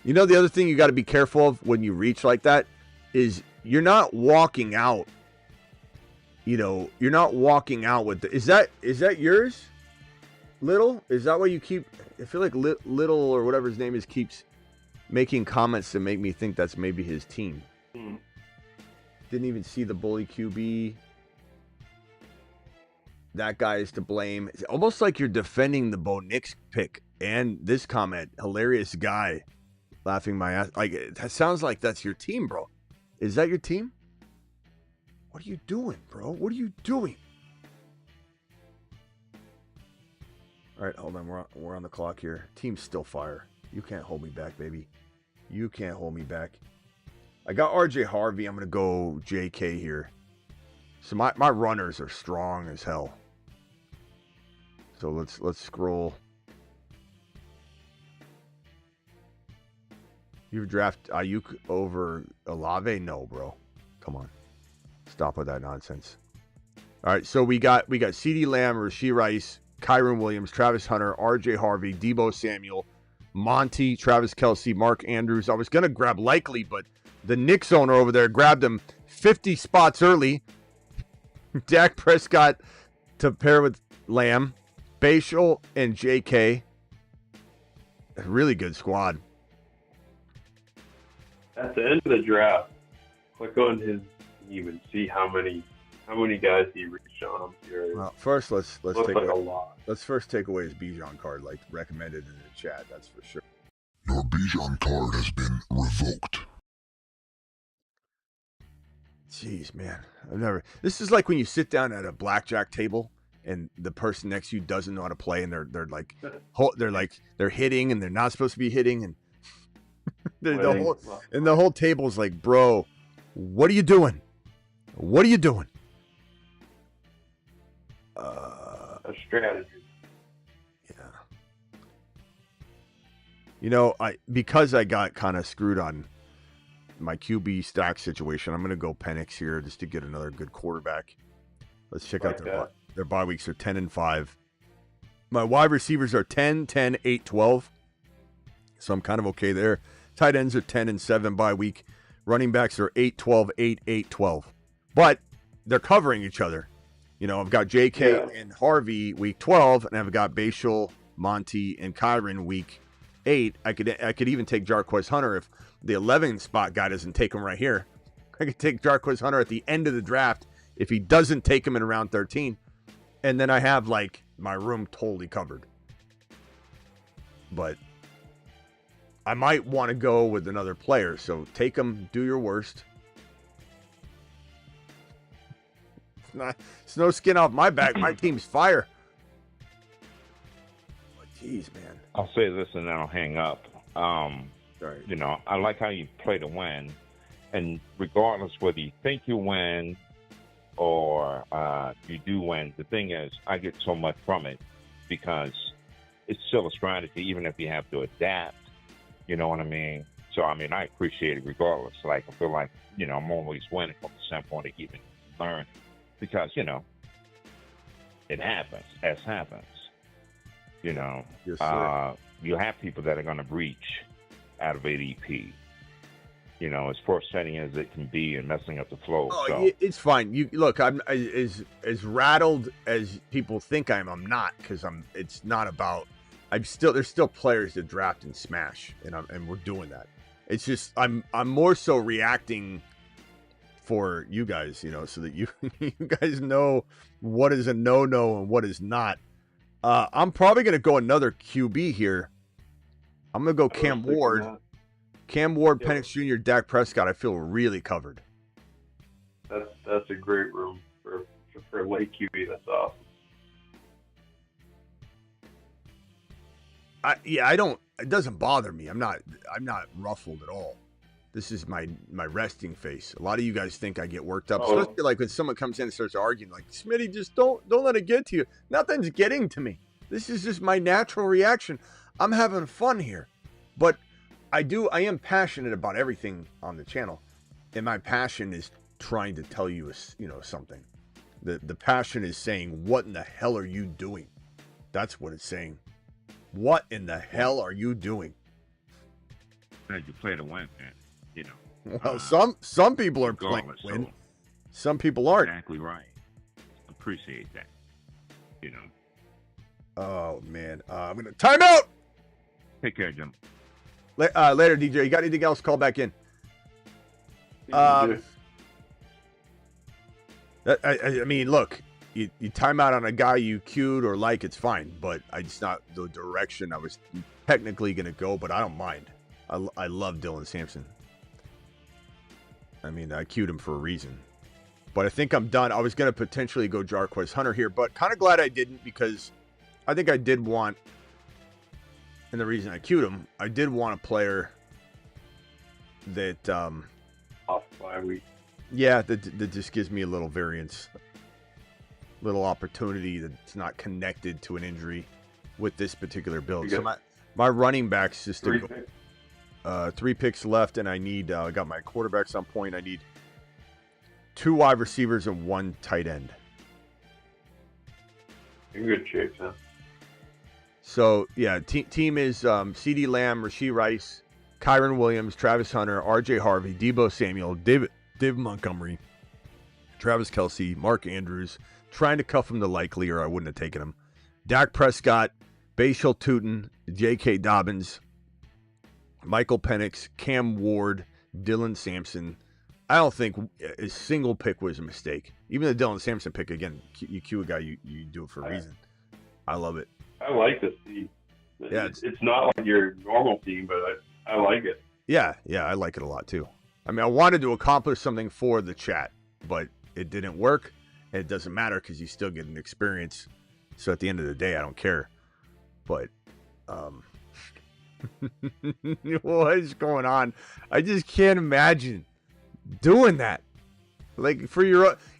You know, the other thing you got to be careful of when you reach like that is you're not walking out. You know, you're not walking out with is that yours? Little? Is that why you keep, I feel like Little or whatever his name is keeps making comments to make me think that's maybe his team. Didn't even see the bully QB. That guy is to blame. It's almost like you're defending the Bo Nix pick and this comment. Hilarious guy. Laughing my ass. Like, that sounds like that's your team, bro. Is that your team? What are you doing, bro? What are you doing? All right, hold on. We're on the clock here. Team's still fire. You can't hold me back, baby. You can't hold me back. I got RJ Harvey. I'm going to go JK here. So my runners are strong as hell. So let's scroll. You draft Ayuk over Olave? No, bro. Come on. Stop with that nonsense. All right, so we got CeeDee Lamb, Rashee Rice, Kyron Williams, Travis Hunter, RJ Harvey, Deebo Samuel, Monty, Travis Kelce, Mark Andrews. I was going to grab Likely, but the Knicks owner over there grabbed him 50 spots early. Dak Prescott to pair with Lamb, Bashal, and JK. A really good squad. At the end of the draft, click on his team and see how many guys he reached on. I'm curious. Well, first let's take like a lot. Let's first take away his Bijan card, like recommended in the chat. That's for sure. Your Bijan card has been revoked. Jeez, man, I've never. This is like when you sit down at a blackjack table and the person next to you doesn't know how to play, and they're hitting and they're not supposed to be hitting, and the whole table's like, bro, what are you doing? What are you doing? A strategy. Yeah. You know, because I got kind of screwed on my QB stack situation, I'm going to go Penix here just to get another good quarterback. Let's check out their bye weeks are 10 and 5. My wide receivers are 10, 10, 8, 12. So I'm kind of okay there. Tight ends are 10 and 7 bye week. Running backs are 8, 12, 8, 8, 12. But they're covering each other. You know, I've got JK and Harvey week 12, and I've got Bashal, Monty, and Kyron week 8. I could even take Jarquez Hunter if the 11 spot guy doesn't take him right here. I could take Jarquez Hunter at the end of the draft if he doesn't take him in round 13. And then I have, like, my room totally covered. But I might want to go with another player. So take them, do your worst. It's no skin off my back. My team's fire. Jeez, man. I'll say this and then I'll hang up. Sorry. You know, I like how you play to win. And regardless whether you think you win or you do win, the thing is, I get so much from it because it's still a strategy, even if you have to adapt. You know what I mean? So, I mean, I appreciate it regardless. Like, I feel like, you know, I'm always winning from the standpoint of even learning because, you know, it happens, as happens. You know, yes, you have people that are going to breach out of ADP. You know, as frustrating as it can be and messing up the flow. Oh, so. It's fine. You look, I'm as rattled as people think I am. I'm not, because it's not about. There's still players to draft and smash, and we're doing that. It's just I'm more so reacting for you guys, you know, so that you guys know what is a no and what is not. I'm probably gonna go another QB here. I'm gonna go Cam Ward. Cam Ward, Yeah. Penix Jr., Dak Prescott. I feel really covered. That's a great room for a late QB. That's awesome. It doesn't bother me. I'm not ruffled at all. This is my resting face. A lot of you guys think I get worked up, especially like when someone comes in and starts arguing, like, Smitty, just don't let it get to you. Nothing's getting to me. This is just my natural reaction. I'm having fun here. But I am passionate about everything on the channel. And my passion is trying to tell you, something. The passion is saying, what in the hell are you doing? That's what it's saying. What in the hell are you doing? You play to win, man. You know. Well, some people are playing to win. So some people aren't. Exactly right. Appreciate that. You know. Oh man, I'm gonna time out. Take care, Jim. Later, DJ. You got anything else? Call back in. I mean, look, you time out on a guy you queued or like, it's fine, but it's not the direction I was technically going to go, but I don't mind. I love Dylan Sampson. I mean, I queued him for a reason. But I think I'm done. I was going to potentially go Jarquez Hunter here, but kind of glad I didn't, because I think I did want, and the reason I queued him, I did want a player that... off by a week. Yeah, that just gives me a little variance. Little opportunity that's not connected to an injury with this particular build. So my running backs just three picks left, and I need I got my quarterbacks on point. I need 2 wide receivers and 1 tight end. In good shape, huh? So yeah, team is CeeDee Lamb, Rashee Rice, Kyron Williams, Travis Hunter, RJ Harvey, Deebo Samuel, David Montgomery, Travis Kelce, Mark Andrews. Trying to cuff him to likely, or I wouldn't have taken him. Dak Prescott, Bashal Tootin, J.K. Dobbins, Michael Penix, Cam Ward, Dylan Sampson. I don't think a single pick was a mistake. Even the Dylan Sampson pick, again, you cue a guy, you do it for a reason. I love it. I like this team. Yeah, it's not like your normal team, but I like it. Yeah, I like it a lot too. I mean, I wanted to accomplish something for the chat, but it didn't work. It doesn't matter because you still get an experience. So at the end of the day, I don't care. But what is going on? I just can't imagine doing that. Like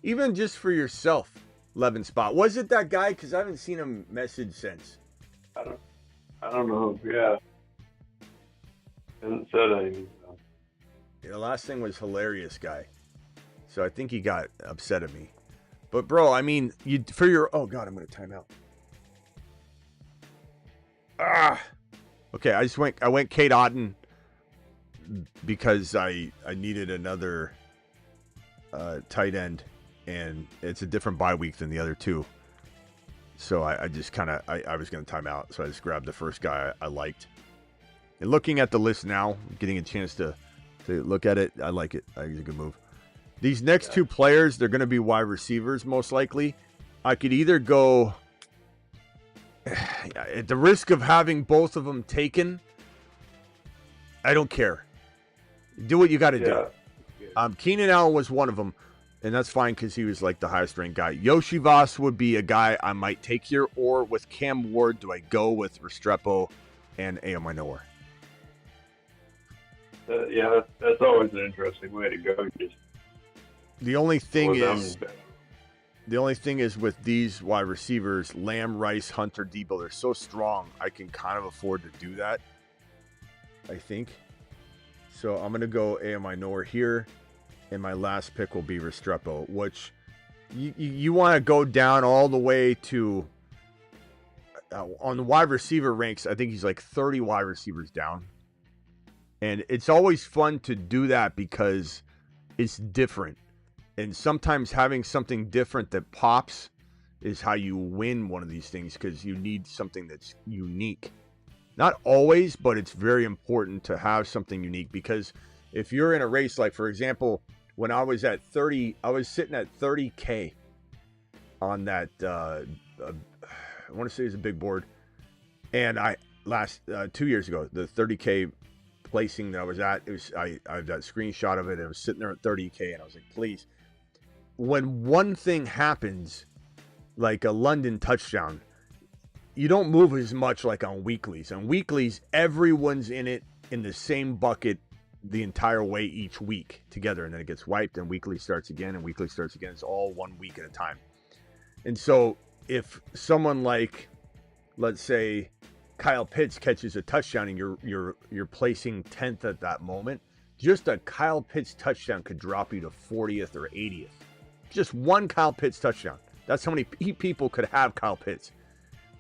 even just for yourself, Levin Spot. Was it that guy? Because I haven't seen him message since. I don't know. Yeah. Hasn't said anything. Yeah, the last thing was hilarious guy. So I think he got upset at me. But bro, I mean, oh god, I'm gonna time out. Okay, I went Kate Otten because I needed another tight end, and it's a different bye week than the other two. So I just kind of I was gonna time out, so I just grabbed the first guy I liked. And looking at the list now, getting a chance to look at it, I like it. I think it's a good move. These next 2 players, they're going to be wide receivers, most likely. I could either go, at the risk of having both of them taken, I don't care. Do what you got to Yeah. do. Keenan Allen was one of them, and that's fine because he was like the highest ranked guy. Yoshi Voss would be a guy I might take here, or with Cam Ward, do I go with Restrepo and Aomanor? Yeah, that's always an interesting way to go. The only thing them. is with these wide receivers, Lamb, Rice, Hunter, Debo, they're so strong. I can kind of afford to do that, I think. So I'm going to go Aomanor here, and my last pick will be Restrepo, which you want to go down all the way to on the wide receiver ranks. I think he's like 30 wide receivers down. And it's always fun to do that because it's different. And sometimes having something different that pops is how you win one of these things, because you need something that's unique. Not always, but it's very important to have something unique, because if you're in a race, like for example, when I was at 30, I was sitting at 30K on that, I want to say it was a big board. And I 2 years ago, the 30K placing that I was at, it was I have that screenshot of it. I was sitting there at 30K, and I was like, please. When one thing happens, like a London touchdown, you don't move as much like on weeklies. On weeklies, everyone's in it in the same bucket the entire way each week together, and then it gets wiped, and weekly starts again, and weekly starts again. It's all 1 week at a time. And so if someone like, let's say, Kyle Pitts catches a touchdown and you're placing 10th at that moment, just a Kyle Pitts touchdown could drop you to 40th or 80th. Just one Kyle Pitts touchdown. That's how many people could have Kyle Pitts.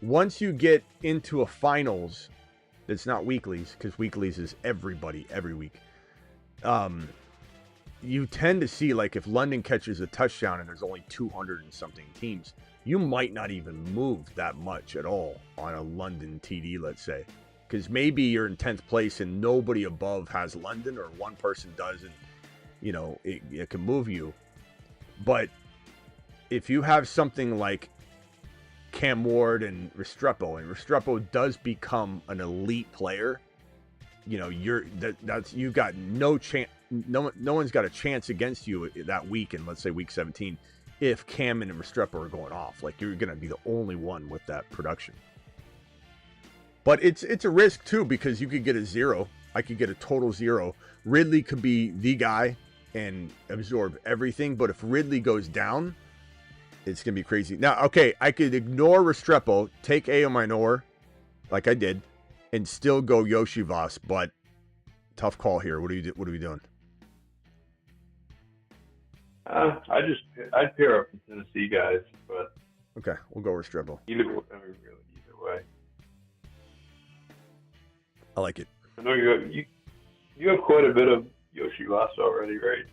Once you get into a finals that's not weeklies, because weeklies is everybody every week, you tend to see, like, if London catches a touchdown and there's only 200 and something teams, you might not even move that much at all on a London TD, let's say. Because maybe you're in 10th place and nobody above has London, or one person does, and, you know, it can move you. But if you have something like Cam Ward and Restrepo does become an elite player, you know, you've got no chance. No one's got a chance against you that week, in, let's say, week 17, if Cam and Restrepo are going off. Like, you're going to be the only one with that production. But it's a risk too, because you could get a 0. I could get a total 0. Ridley could be the guy and absorb everything. But if Ridley goes down, it's going to be crazy. Now, okay, I could ignore Restrepo, take Aomanor, like I did, and still go Yoshi Voss. But tough call here. What are we doing? I'd pair up the Tennessee guys, but okay, we'll go Restrepo. Either way. I like it. I know you have quite a bit of Yoshi Voss already, right?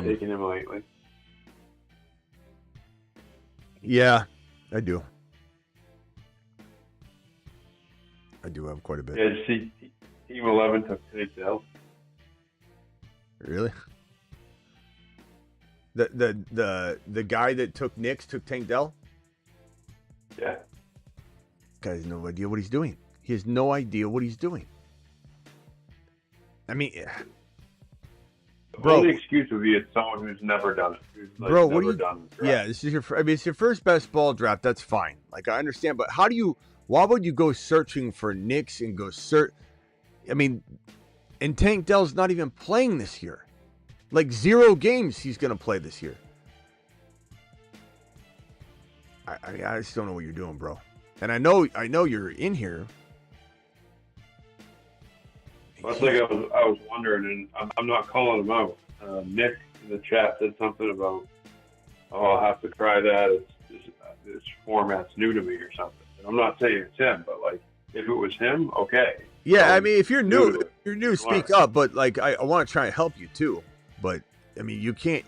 Taking him lately. Yeah, I do. I do have quite a bit. Yeah, did you see Team 11 took Tank Dell? Really? The guy that took Knicks took Tank Dell? Yeah. This guy has no idea what he's doing. He has no idea what he's doing. I mean, bro, the only excuse would be it's someone who's never done it. Bro, what are you? Yeah, this is it's your first best ball draft. That's fine. Like, I understand, but why would you go searching for Knicks and go search? I mean, and Tank Dell's not even playing this year. Like, 0 games he's going to play this year. I mean, I just don't know what you're doing, bro. And I know you're in here. One thing I was wondering, and I'm not calling him out. Nick in the chat said something about, I'll have to try that. This format's new to me or something. And I'm not saying it's him, but, like, if it was him, okay. Yeah, I mean, if you're new, speak up. But, like, I want to try and help you too. But I mean, you can't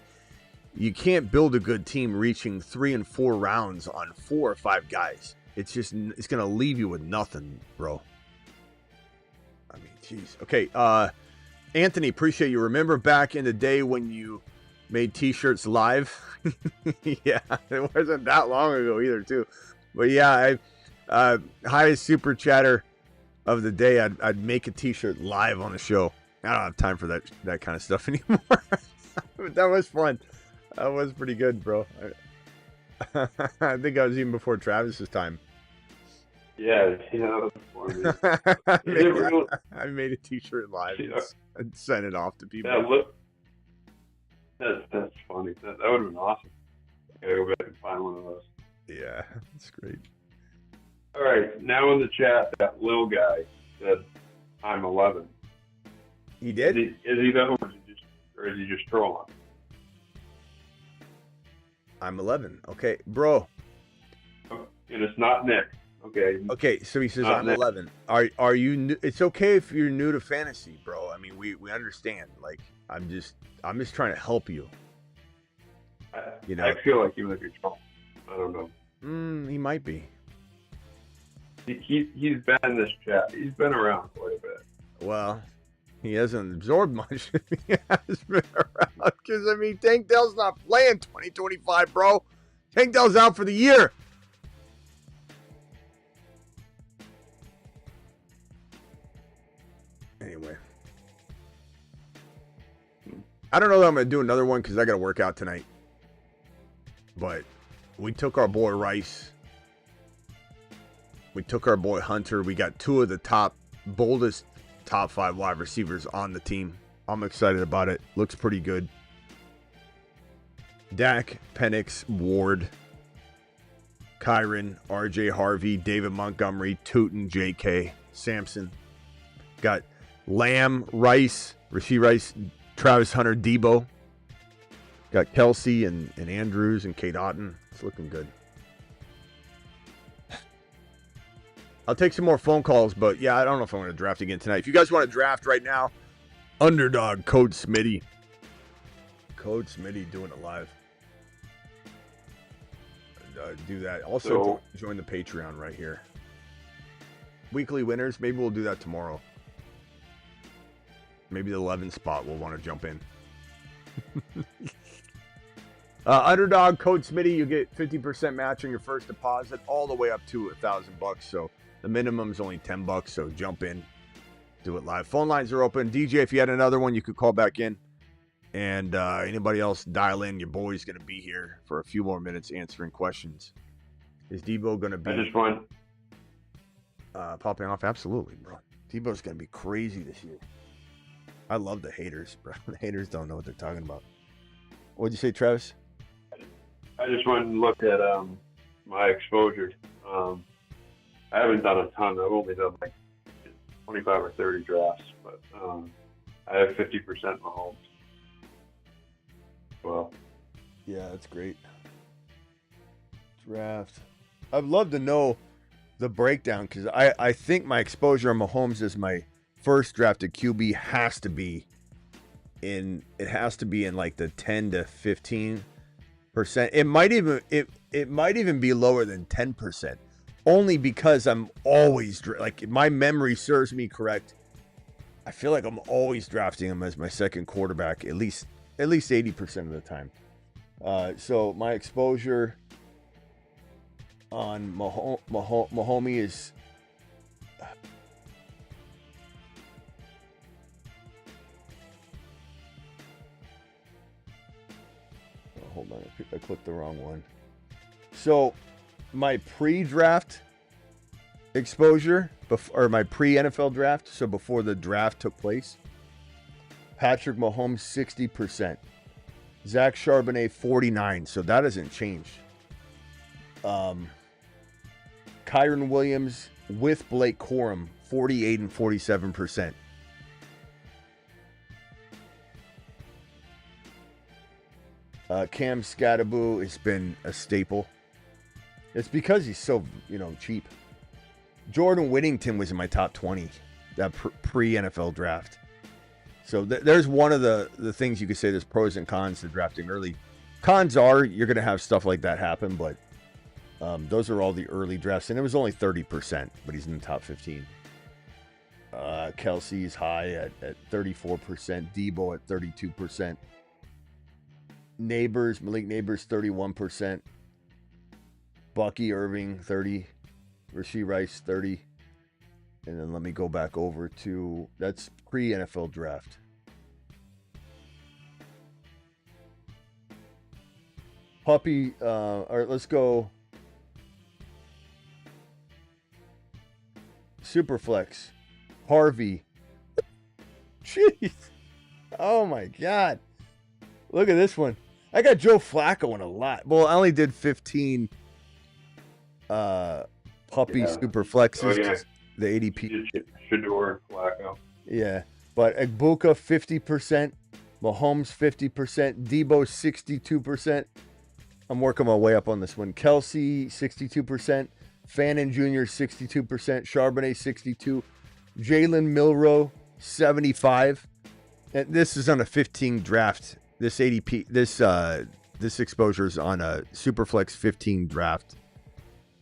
build a good team reaching 3 and 4 rounds on 4 or 5 guys. It's gonna leave you with nothing, bro. I mean, jeez. Okay, Anthony, appreciate you. Remember back in the day when you made T-shirts live? Yeah, it wasn't that long ago either, too. But yeah, hi, Super Chatter. of the day, I'd make a T-shirt live on the show. I don't have time for that kind of stuff anymore. That was fun. That was pretty good, bro. I think I was even before Travis's time. Yeah, that was funny. I made a T-shirt live and sent it off to people. That's funny. That would have been awesome. I gotta go back and find one of those. Yeah, that's great. All right, now in the chat, that Lil guy said, "I'm 11." He did? Is he though, or is he just trolling? I'm 11. Okay, bro. And it's not Nick. Okay. Okay, so he says I'm Nick. 11. Are you? It's okay if you're new to fantasy, bro. I mean, we understand. Like, I'm just trying to help you. You know, I feel like he might be trolling. I don't know. He might be. He's been in this chat. He's been around quite a bit. Well, he hasn't absorbed much. He has been around because I mean, Tank Dell's not playing 2025, bro. Tank Dell's out for the year. Anyway, I don't know that I'm going to do another one because I got to work out tonight. But we took our boy Rice. We took our boy Hunter. We got two of the boldest top 5 wide receivers on the team. I'm excited about it. Looks pretty good. Dak, Penix, Ward, Kyron, RJ Harvey, David Montgomery, Tootin, JK, Sampson. Got Lamb, Rice, Rasheed Rice, Travis Hunter, Debo. Got Kelsey and Andrews and Kate Otten. It's looking good. I'll take some more phone calls, but yeah, I don't know if I'm going to draft again tonight. If you guys want to draft right now, Underdog, code Smitty. Code Smitty doing it live. Do that. Also, join the Patreon right here. Weekly winners, maybe we'll do that tomorrow. Maybe the 11 spot will want to jump in. Underdog, code Smitty, you get 50% match on your first deposit all the way up to $1,000. So the minimum is only $10. So jump in, do it live. Phone lines are open. DJ, if you had another one, you could call back in. And anybody else, dial in. Your boy's going to be here for a few more minutes answering questions. Is Debo going to be? I just want popping off? Absolutely, bro. Debo's going to be crazy this year. I love the haters, bro. The haters don't know what they're talking about. What'd you say, Travis? I just went and looked at my exposure. I haven't done a ton. I've only done like 25 or 30 drafts, but I have 50% Mahomes. Well, yeah, that's great. Draft. I'd love to know the breakdown because I think my exposure on Mahomes as my first drafted QB has to be in like the 10 to 15%. It might even be lower than 10%. Only because I'm always like my memory serves me correct. I feel like I'm always drafting him as my second quarterback at least 80% of the time. So my exposure on Mahomes is hold on, I clicked the wrong one. So my pre-draft exposure, or my pre-NFL draft, so before the draft took place, Patrick Mahomes 60%, Zach Charbonnet 49%, so that hasn't changed. Kyron Williams with Blake Corum 48 and 47%. Cam Scattaboo has been a staple. It's because he's so, cheap. Jordan Whittington was in my top 20, that pre-NFL draft. So there's one of the things you could say there's pros and cons to drafting early. Cons are you're going to have stuff like that happen, but those are all the early drafts. And it was only 30%, but he's in the top 15. Kelsey's high at 34%. Debo at 32%. Malik Neighbors 31%. Bucky Irving 30%. Rasheed Rice 30%. And then let me go back over to, that's pre-NFL draft. Puppy, all right, let's go. Superflex. Harvey. Jeez. Oh my God. Look at this one. I got Joe Flacco in a lot. Well, I only did 15 puppy super flexes. Oh, yeah. The ADP. Shador, Flacco. Yeah. But Agbuka 50%, Mahomes 50%, Debo 62%. I'm working my way up on this one. Kelsey 62%, Fannin Jr. 62%, Charbonnet 62, Jalen Milroe 75. And this is on a 15 draft. This ADP, this exposure is on a Superflex 15 draft.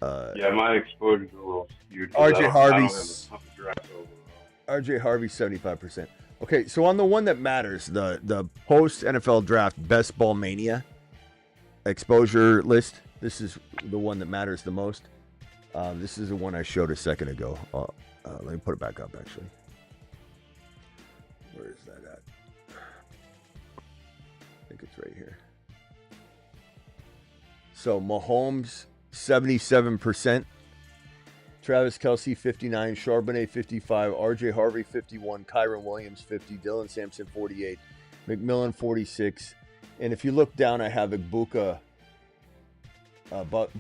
Yeah, my exposure is a little skewed. RJ Harvey's I don't have a draft overall. RJ Harvey 75%. Okay, so on the one that matters, the post NFL draft best ball mania exposure list. This is the one that matters the most. This is the one I showed a second ago. Let me put it back up, actually. Where is that at? I think it's right here. So Mahomes 77%, Travis Kelce 59, Charbonnet 55, RJ Harvey 51, Kyron Williams 50, Dylan Sampson 48, McMillan 46. And if you look down, I have Agbuka,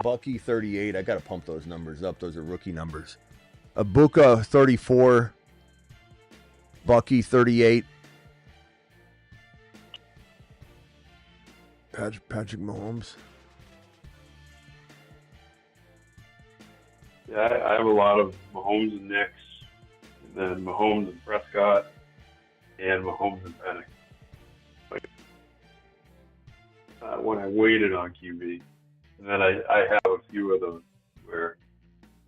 Bucky 38. I got to pump those numbers up. Those are rookie numbers. Agbuka 34, Bucky 38. Patrick Mahomes. Yeah, I have a lot of Mahomes and Knicks, and then Mahomes and Prescott, and Mahomes and Penix. Like, when I waited on QB, and then I have a few of those where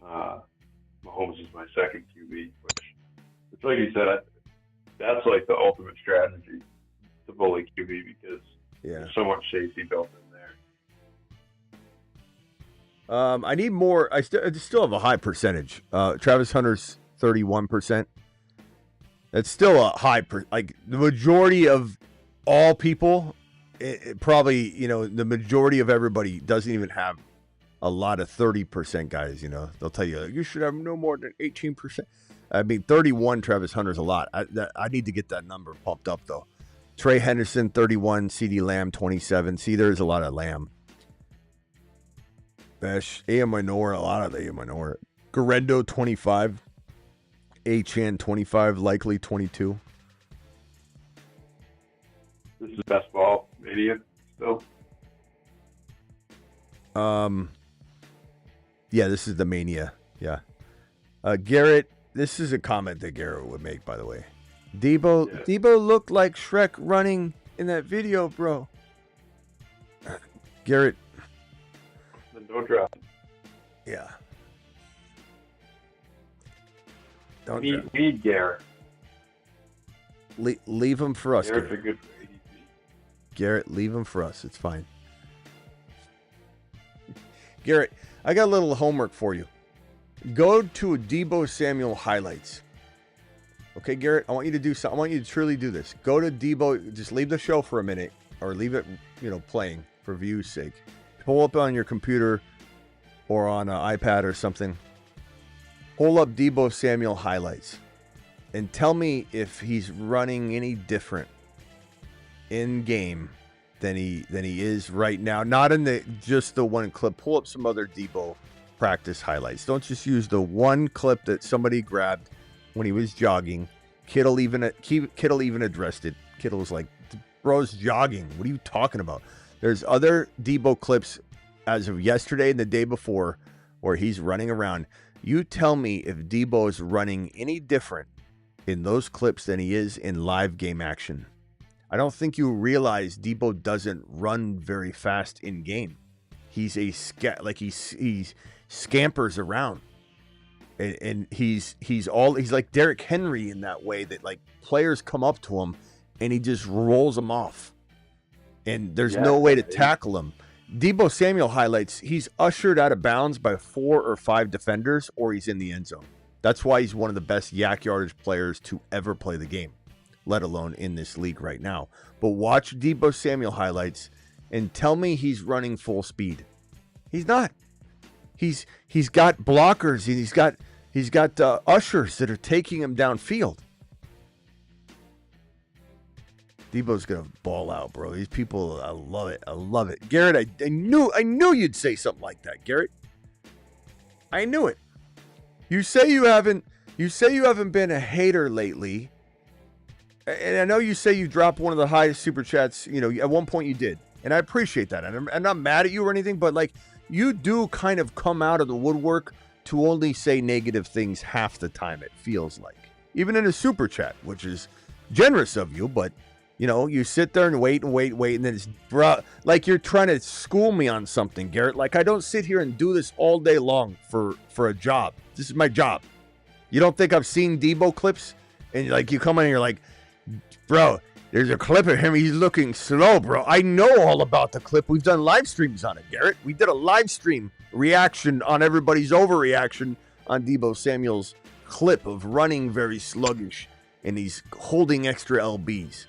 Mahomes is my second QB, which like you said, that's like the ultimate strategy to bully QB because there's so much safety built in there. I need more. I still have a high percentage. Travis Hunter's 31%. That's still a high like the majority of all people. It probably, the majority of everybody doesn't even have a lot of 30% guys. They'll tell you you should have no more than 18%. I mean, 31 Travis Hunter's a lot. I need to get that number pumped up though. Trey Henderson 31, CeeDee Lamb 27. See, there's a lot of Lamb. Besh, Minor, a lot of Minor. Garendo 25, Achan 25, Likely 22. This is best ball mania still. Yeah, this is the mania. Yeah. Garrett, this is a comment that Garrett would make, by the way. Debo looked like Shrek running in that video, bro. Garrett. Then don't drop. Yeah. We need Garrett. Leave him for us, Garrett's Garrett. a good ADP. Garrett, leave him for us. It's fine. Garrett, I got a little homework for you. Go to Debo Samuel highlights. Okay, Garrett, I want you to do something. I want you to truly do this. Go to Debo. Just leave the show for a minute or leave it, playing for view's sake. Pull up on your computer or on an iPad or something. Pull up Debo Samuel highlights and tell me if he's running any different in game than he is right now. Not in just the one clip. Pull up some other Debo practice highlights. Don't just use the one clip that somebody grabbed when he was jogging. Kittle even addressed it. Kittle was like, bro's jogging. What are you talking about? There's other Debo clips as of yesterday and the day before where he's running around. You tell me if Debo is running any different in those clips than he is in live game action. I don't think you realize Debo doesn't run very fast in game. He's he scampers around. And he's like Derrick Henry in that way that like players come up to him and he just rolls them off. And there's no way to tackle him. Debo Samuel highlights, he's ushered out of bounds by 4 or 5 defenders or he's in the end zone. That's why he's one of the best yak yardage players to ever play the game, let alone in this league right now. But watch Deebo Samuel highlights and tell me he's running full speed. He's not. He's got blockers and he's got ushers that are taking him downfield. Deebo's gonna ball out, bro. These people, I love it. I love it. Garrett, I knew you'd say something like that, Garrett. I knew it. You say you haven't been a hater lately. And I know you say you dropped one of the highest super chats, at one point you did. And I appreciate that. And I'm not mad at you or anything, but like you do kind of come out of the woodwork to only say negative things half the time, it feels like. Even in a super chat, which is generous of you, but you sit there and wait, and then it's like you're trying to school me on something, Garrett. Like I don't sit here and do this all day long for a job. This is my job. You don't think I've seen Deebo clips? And like you come in and you're like, bro, there's a clip of him. He's looking slow, bro. I know all about the clip. We've done live streams on it, Garrett. We did a live stream reaction on everybody's overreaction on Deebo Samuel's clip of running very sluggish and he's holding extra LBs.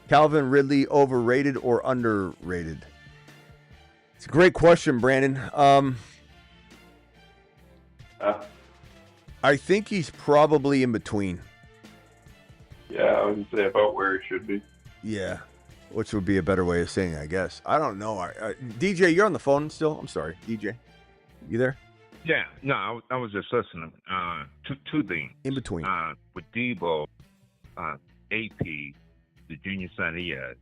Calvin Ridley, overrated or underrated? It's a great question, Brandon. I think he's probably in between. Yeah, I would say about where he should be. Yeah, which would be a better way of saying it, I guess. I don't know. DJ, you're on the phone still? I'm sorry. DJ, you there? Yeah, no, I was just listening. Two things. In between. With Deebo, AP, the junior son he is,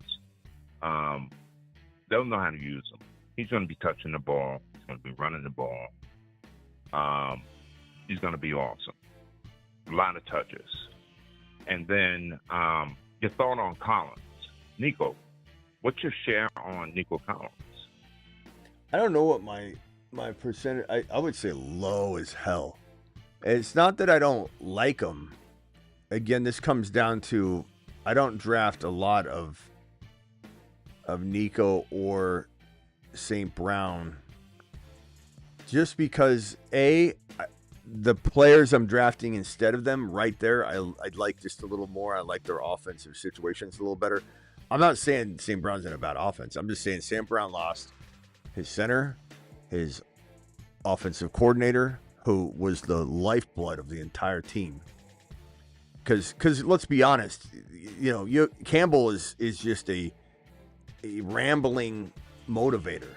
they'll know how to use him. He's going to be touching the ball. He's going to be running the ball. He's going to be awesome. A lot of touches. And then your thought on Collins. Nico, what's your share on Nico Collins? I don't know what my percentage, I would say low as hell. It's not that I don't like him. Again, this comes down to I don't draft a lot of Nico or St. Brown just because the players I'm drafting instead of them right there, I'd like just a little more. I like their offensive situations a little better. I'm not saying St. Brown's in a bad offense. I'm just saying St. Brown lost his center, his offensive coordinator, who was the lifeblood of the entire team. Because let's be honest, Campbell is just a rambling motivator.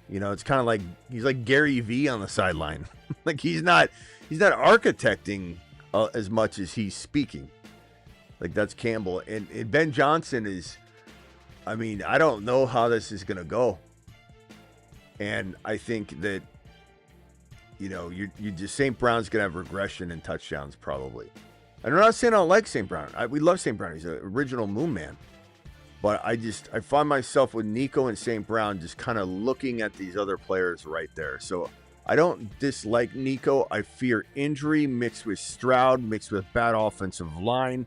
It's kind of like he's like Gary V on the sideline. Like he's not architecting as much as he's speaking. Like that's Campbell and Ben Johnson is. I mean, I don't know how this is gonna go. And I think that you just St. Brown's gonna have regression in touchdowns probably. And I'm not saying I don't like St. Brown. We love St. Brown. He's an original Moon Man. But I find myself with Nico and St. Brown just kind of looking at these other players right there. So I don't dislike Nico. I fear injury mixed with Stroud, mixed with bad offensive line.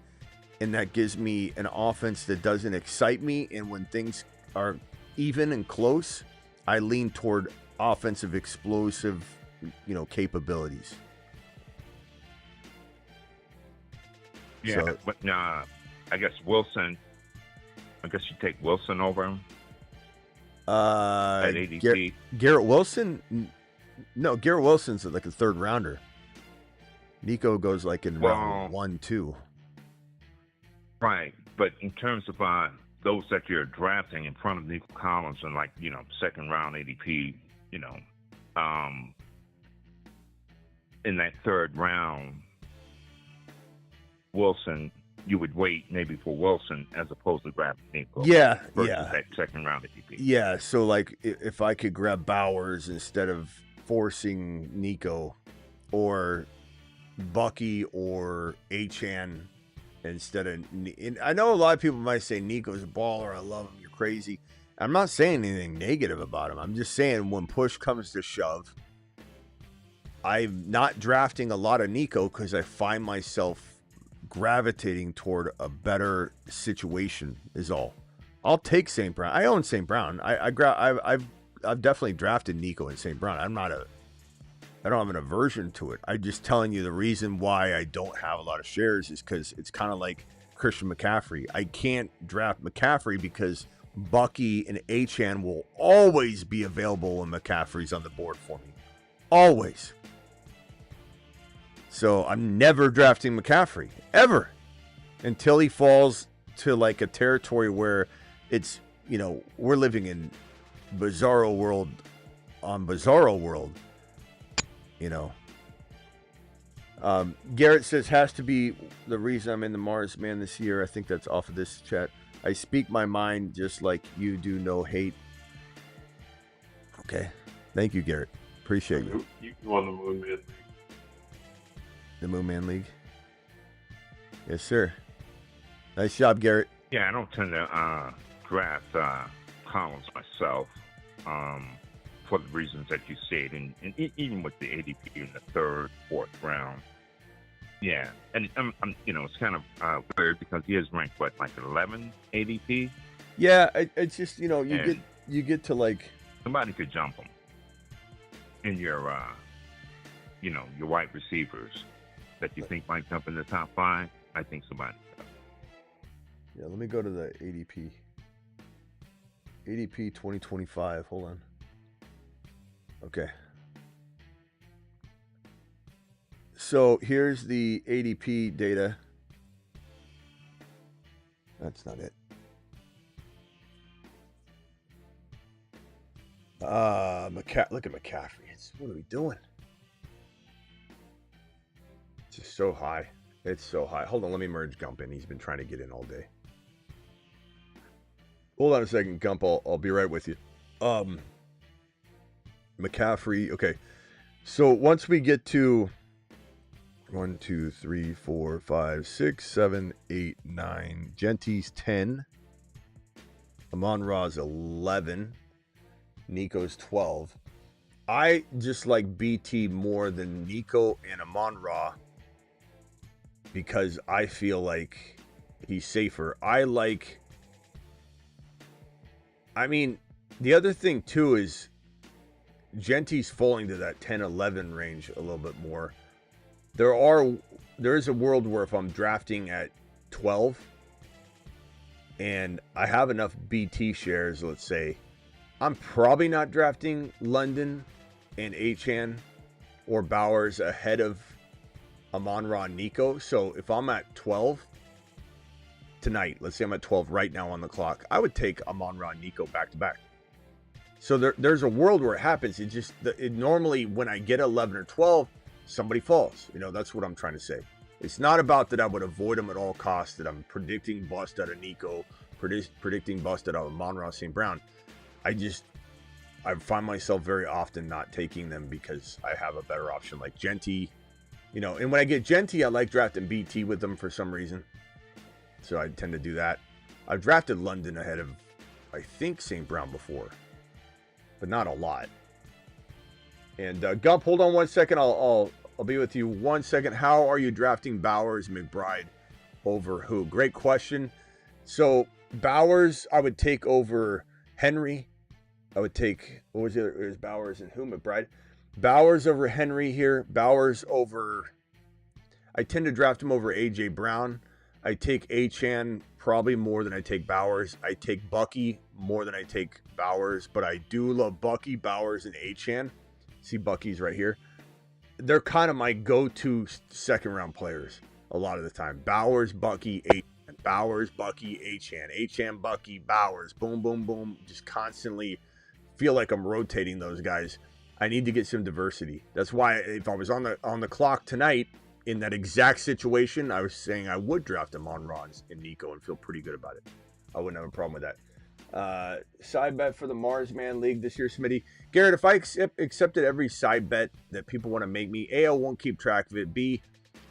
And that gives me an offense that doesn't excite me. And when things are even and close, I lean toward offensive explosive, capabilities. Yeah, so, but I guess Wilson. I guess you take Wilson over him at ADP. Garrett Wilson? No, Garrett Wilson's like a third rounder. Nico goes like in round 1, 2. Right, but in terms of those that you're drafting in front of Nico Collins and second round ADP, in that third round, Wilson, you would wait maybe for Wilson as opposed to grabbing Nico. Yeah. That second round ADP. Yeah, so like if I could grab Bowers instead of forcing Nico, or Bucky or Achan instead of. And I know a lot of people might say Nico's a baller. I love him. You're crazy. I'm not saying anything negative about him. I'm just saying when push comes to shove, I'm not drafting a lot of Nico because I find myself gravitating toward a better situation is all. I'll take St. Brown. I own St. Brown. I've definitely drafted Nico and St. Brown. I'm not I don't have an aversion to it. I'm just telling you the reason why I don't have a lot of shares is because it's kind of like Christian McCaffrey. I can't draft McCaffrey because Bucky and Achane will always be available when McCaffrey's on the board for me. Always. So I'm never drafting McCaffrey, ever, until he falls to like a territory where it's, you know, we're living in bizarro world on bizarro world, you know. Garrett says, has to be the reason I'm in the Mars Man this year. I think that's off of this chat. I speak my mind just like you do, no hate. Okay. Thank you, Garrett. Appreciate you. You won the Moon Man League. The Moon Man League? Yes, sir. Nice job, Garrett. Yeah, I don't tend to draft columns myself for the reasons that you said, and even with the ADP in the third, fourth round. Yeah, and I'm you know, it's kind of weird because he is ranked what, like 11 ADP. Yeah, it's just, you know, you get to like somebody could jump him in your you know, your wide receivers that you think might jump in the top 5. I think somebody does. Yeah, let me go to the ADP. ADP 2025. Hold on. Okay. So here's the ADP data. That's not it. Look at McCaffrey. What are we doing? It's just so high. It's so high. Hold on, let me merge Gump in. He's been trying to get in all day. Hold on a second, Gump. I'll be right with you. McCaffrey. Okay. So once we get to 1, 2, 3, 4, 5, 6, 7, 8, 9. Genty's 10. Amon-Ra's 11. Nico's 12. I just like BT more than Nico and Amon-Ra because I feel like he's safer. I mean, the other thing too is Genty's falling to that 10-11 range a little bit more. There is a world where if I'm drafting at 12 and I have enough BT shares, let's say, I'm probably not drafting London and Achane or Bowers ahead of Amon-Ra and Nico. So if I'm at 12 tonight, let's say I'm at 12 right now on the clock, I would take Amon-Ra and Nico back to back. So there's a world where it happens. Normally when I get 11 or 12, somebody falls. You know, that's what I'm trying to say. It's not about that I would avoid them at all costs, that I'm predicting bust out of Nico, predicting bust out of Amon-Ra St. Brown. I find myself very often not taking them because I have a better option like Genty. You know, and when I get Genty, I like drafting BT with them for some reason. So I tend to do that. I've drafted London ahead of, I think, St. Brown before, but not a lot. And Gump, hold on 1 second. I'll be with you 1 second. How are you drafting Bowers, McBride over who? Great question. So Bowers, I would take over Henry. I would take, what was it? It was Bowers and who? McBride. Bowers over Henry here. Bowers over, I tend to draft him over AJ Brown. I take Achane probably more than I take Bowers. I take Bucky more than I take Bowers, but I do love Bucky, Bowers, and Achane. See, Bucky's right here. They're kind of my go-to second round players a lot of the time. Bowers, Bucky, Achane. Bowers, Bucky, Achane. Achane, Bucky, Bowers. Boom, boom, boom. Just constantly feel like I'm rotating those guys. I need to get some diversity. That's why if I was on the clock tonight in that exact situation, I was saying I would draft Amon-Ra and Nico and feel pretty good about it. I wouldn't have a problem with that. Side bet for the Mars Man League this year, Smitty. Garrett, if I accepted every side bet that people want to make me, A, I won't keep track of it. B,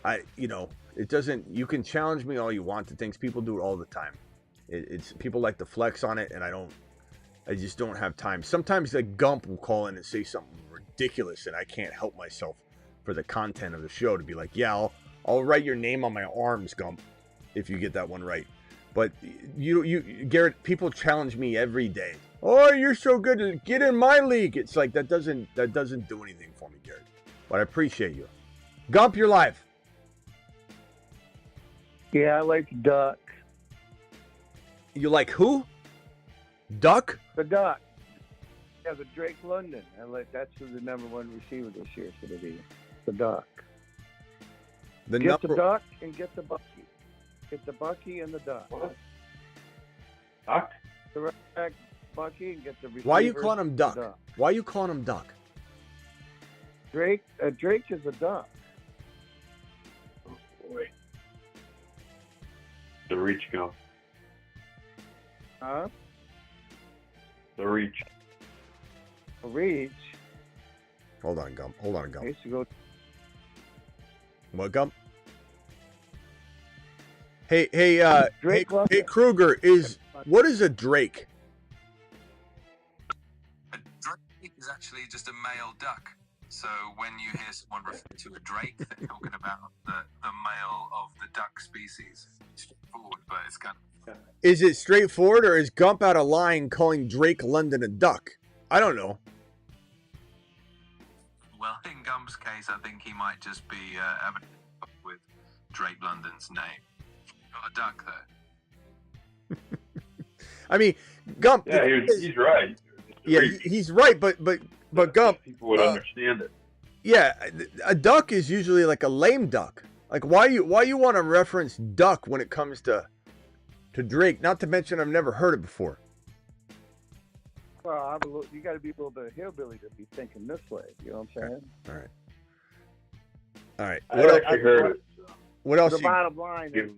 it doesn't, you can challenge me all you want to things. People do it all the time. It's people like to flex on it, and I just don't have time. Sometimes the Gump will call in and say something ridiculous, and I can't help myself for the content of the show to be like, yeah, I'll write your name on my arms, Gump, if you get that one right. But you Garrett, people challenge me every day. Oh, you're so good. Get in my league. It's like that doesn't do anything for me, Garrett. but I appreciate you. Gump, you're live. Yeah, I like Duck. You like who? Duck? The Duck. Yeah, the Drake London. That's who the number one receiver this year is going to be. The Duck. The Duck and get the Bucky. Get the Bucky and the Duck. What? Duck? The right back, Bucky, and get the receiver. Why are you calling him Duck? Why are you calling him Duck? Drake is a Duck. Oh, boy. The reach go. Huh? The reach. The reach? Hold on, Gump. I used to go... What, Gump? Hey, Kruger, what is a drake? A drake is actually just a male duck. So when you hear someone refer to a drake, they're talking about the male of the duck species. It's straightforward, but it's kind of... Is it straightforward, or is Gump out of line calling Drake London a duck? I don't know. Well, in Gump's case, I think he might just be having a with Drake London's name. Not a duck, though. I mean, Gump... Yeah, he's right. Yeah, he's right, but Gump... People would understand it. Yeah, a duck is usually like a lame duck. Like, why you want to reference duck when it comes to Drake? Not to mention, I've never heard it before. Well, you got to be a little bit of hillbilly to be thinking this way. You know what I'm saying? All right. I actually heard it. What else? The bottom line is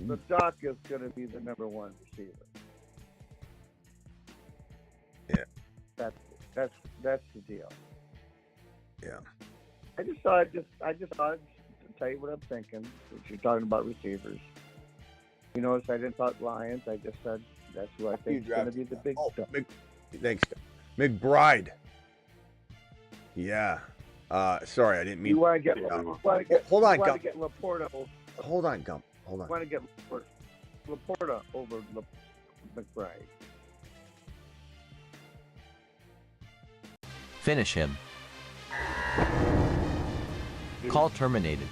the Duck is going to be the number one receiver. Yeah. That's the deal. Yeah. I just thought to tell you what I'm thinking. If you're talking about receivers, you notice I didn't talk Lions. I just said that's who I think is going to be the big stuff. Thanks, McBride. Yeah. Sorry, I didn't mean. You want to get? Hold on, Gump. Get Laporta. Hold on, Gump. Hold on. You want to get Laporta over McBride. Finish him. Call terminated.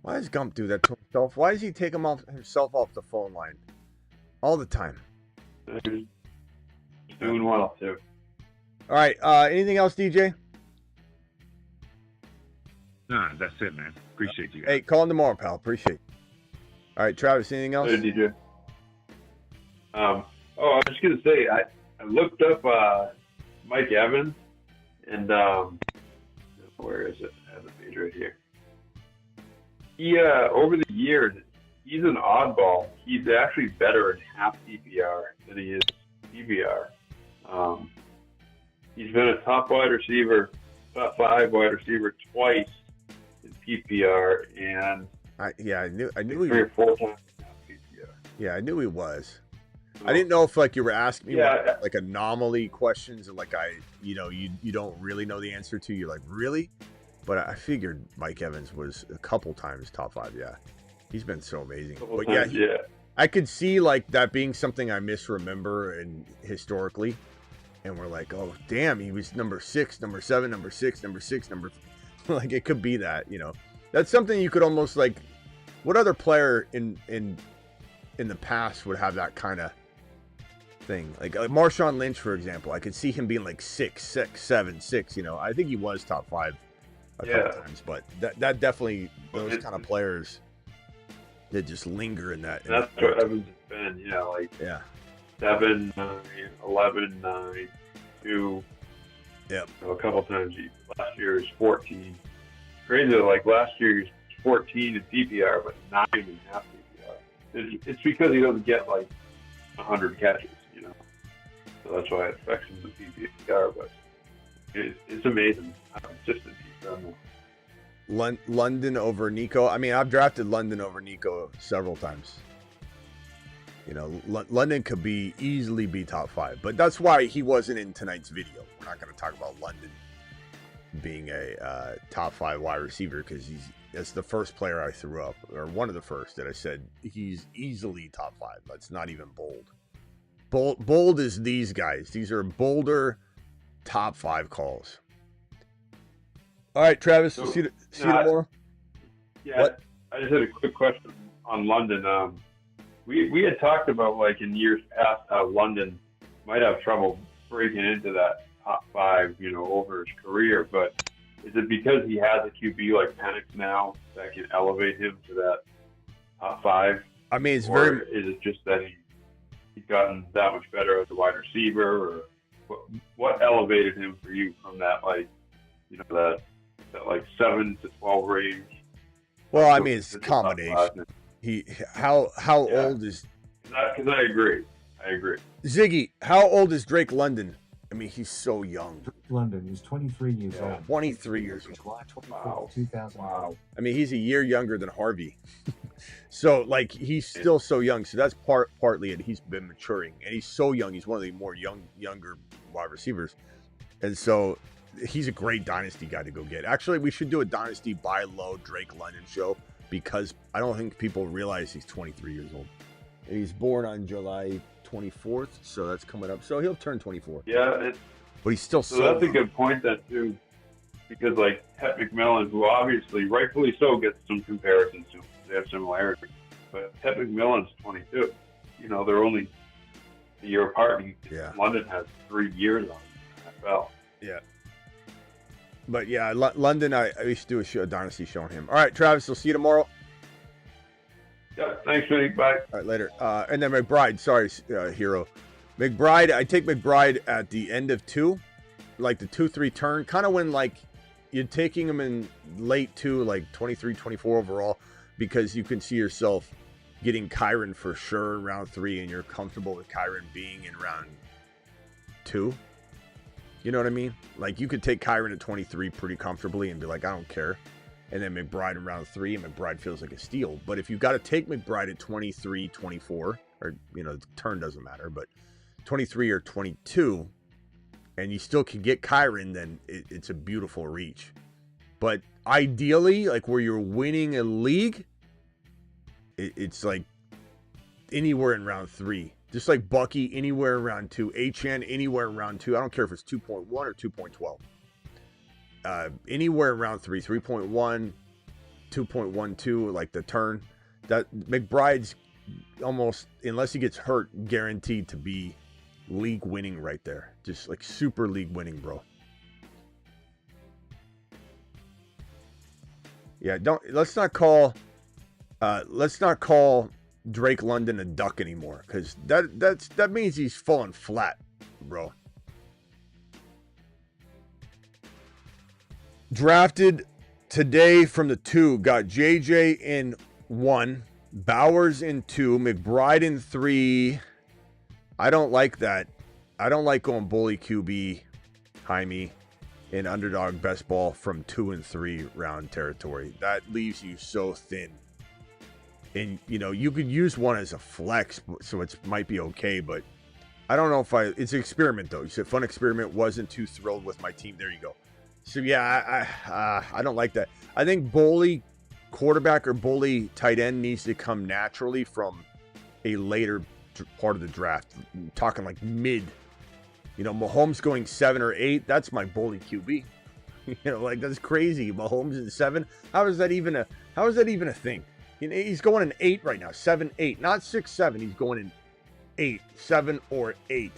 Why does Gump do that to himself? Why does he take himself off the phone line all the time? He's doing well, too. All right. Anything else, DJ? Nah, that's it, man. Appreciate you guys. Hey, call him tomorrow, pal. Appreciate it. All right, Travis, anything else? Hey, DJ. I was just going to say, I looked up Mike Evans, and where is it? I have the page right here. He, over the years, he's an oddball. He's actually better in half PPR than he is PPR. He's been a top 5 wide receiver twice in PPR, and I knew he 3 or 4 times in half PPR. Yeah, I knew he was. I didn't know if you were asking me like anomaly questions and you don't really know the answer to. You're like, really? But I figured Mike Evans was a couple times top 5. Yeah, he's been so amazing. But yeah, I could see that being something I misremember and historically, and we're like, oh damn, he was number 6, number 7, number 6, number 6, number it could be that. That's something you could almost what other player in the past would have that kind of thing? Like Marshawn Lynch, for example. I could see him being 6, 6, 7, 6. I think he was top 5 a couple times, but that definitely those kind of players that just linger in that. That's what Evans has been. 7, 9, 11, 9, 2. Yep. A couple times. Last year was 14. Crazy that last year he was 14 in PPR, but 9 in half PPR. It's because he doesn't get 100 catches, So that's why it affects him in PPR. But it's amazing how consistent he's done. London over Nico. I mean, I've drafted London over Nico several times. London could easily be top 5, but that's why he wasn't in tonight's video. We're not going to talk about London being a top 5 wide receiver because that's the first player I threw up, or one of the first that I said he's easily top 5. That's not even bold. Bold is these guys. These are bolder, top 5 calls. All right, Travis, So, see you no, tomorrow. Yeah, What? I just had a quick question on London. We had talked about, like, in years past how London might have trouble breaking into that top 5, over his career. But is it because he has a QB like Penix now that can elevate him to that top 5? I mean, it's or is it just that he's gotten that much better as a wide receiver, or what elevated him for you from that, like, that like 7 to 12 range? Well, I mean, it's a combination. How old is? Because I agree. Ziggy, how old is Drake London? I mean, he's so young. London, he's 23 years old. 23 years old. July 24th, 2000. I mean, he's a year younger than Harvey. So, like, he's still so young. So that's partly it. He's been maturing, and he's so young. He's one of the more younger wide receivers, and so he's a great dynasty guy to go get. Actually, we should do a dynasty buy low Drake London show, because I don't think people realize he's 23 years old. He's born on July 24th, so that's coming up. So he'll turn 24. Yeah, but he's still so that's a good point then too, because like Ted McMillan, who obviously rightfully so gets some comparisons to him, they have similarities. But Ted McMillan's 22. They're only a year apart. London has 3 years on NFL. Yeah. But yeah, London, I used to do a dynasty show on him. All right, Travis, we'll see you tomorrow. Yeah, thanks, Smitty. Bye. All right, later. And then McBride, sorry, Hero. McBride, I take McBride at the end of 2, like the 2-3 turn, kind of when, like, you're taking him in late 2, like 23, 24 overall, because you can see yourself getting Kyron for sure in round 3, and you're comfortable with Kyron being in round 2. You know what I mean? Like, you could take Kyron at 23 pretty comfortably and be like, I don't care. And then McBride in round 3, and McBride feels like a steal. But if you've got to take McBride at 23, 24, or, the turn doesn't matter, but 23 or 22, and you still can get Kyron, then it's a beautiful reach. But ideally, like where you're winning a league, it's like anywhere in round 3. Just like Bucky, anywhere in round 2. HN, anywhere in round 2. I don't care if it's 2.1 or 2.12. Anywhere in round 3, 3.1, 2.12, like the turn. That McBride's almost, unless he gets hurt, guaranteed to be league winning right there. Just like super league winning, bro. Yeah, let's not call Drake London a duck anymore, because that means he's falling flat, bro. Drafted today from the 2, got JJ in 1, Bowers in 2, McBride in 3. I don't like that. I don't like going bully QB, Jaime, in underdog best ball from 2 and 3 round territory. That leaves you so thin. And, you could use one as a flex, so it might be okay, but I don't know if it's an experiment, though. You said fun experiment, wasn't too thrilled with my team. There you go. So, yeah, I don't like that. I think bully quarterback or bully tight end needs to come naturally from a later part of the draft. I'm talking like mid. Mahomes going 7 or 8, that's my bully QB. Like, that's crazy. Mahomes in 7. How is that even a thing? He's going in 8 right now. 7, 8. Not 6, 7. He's going in 8. 7 or 8.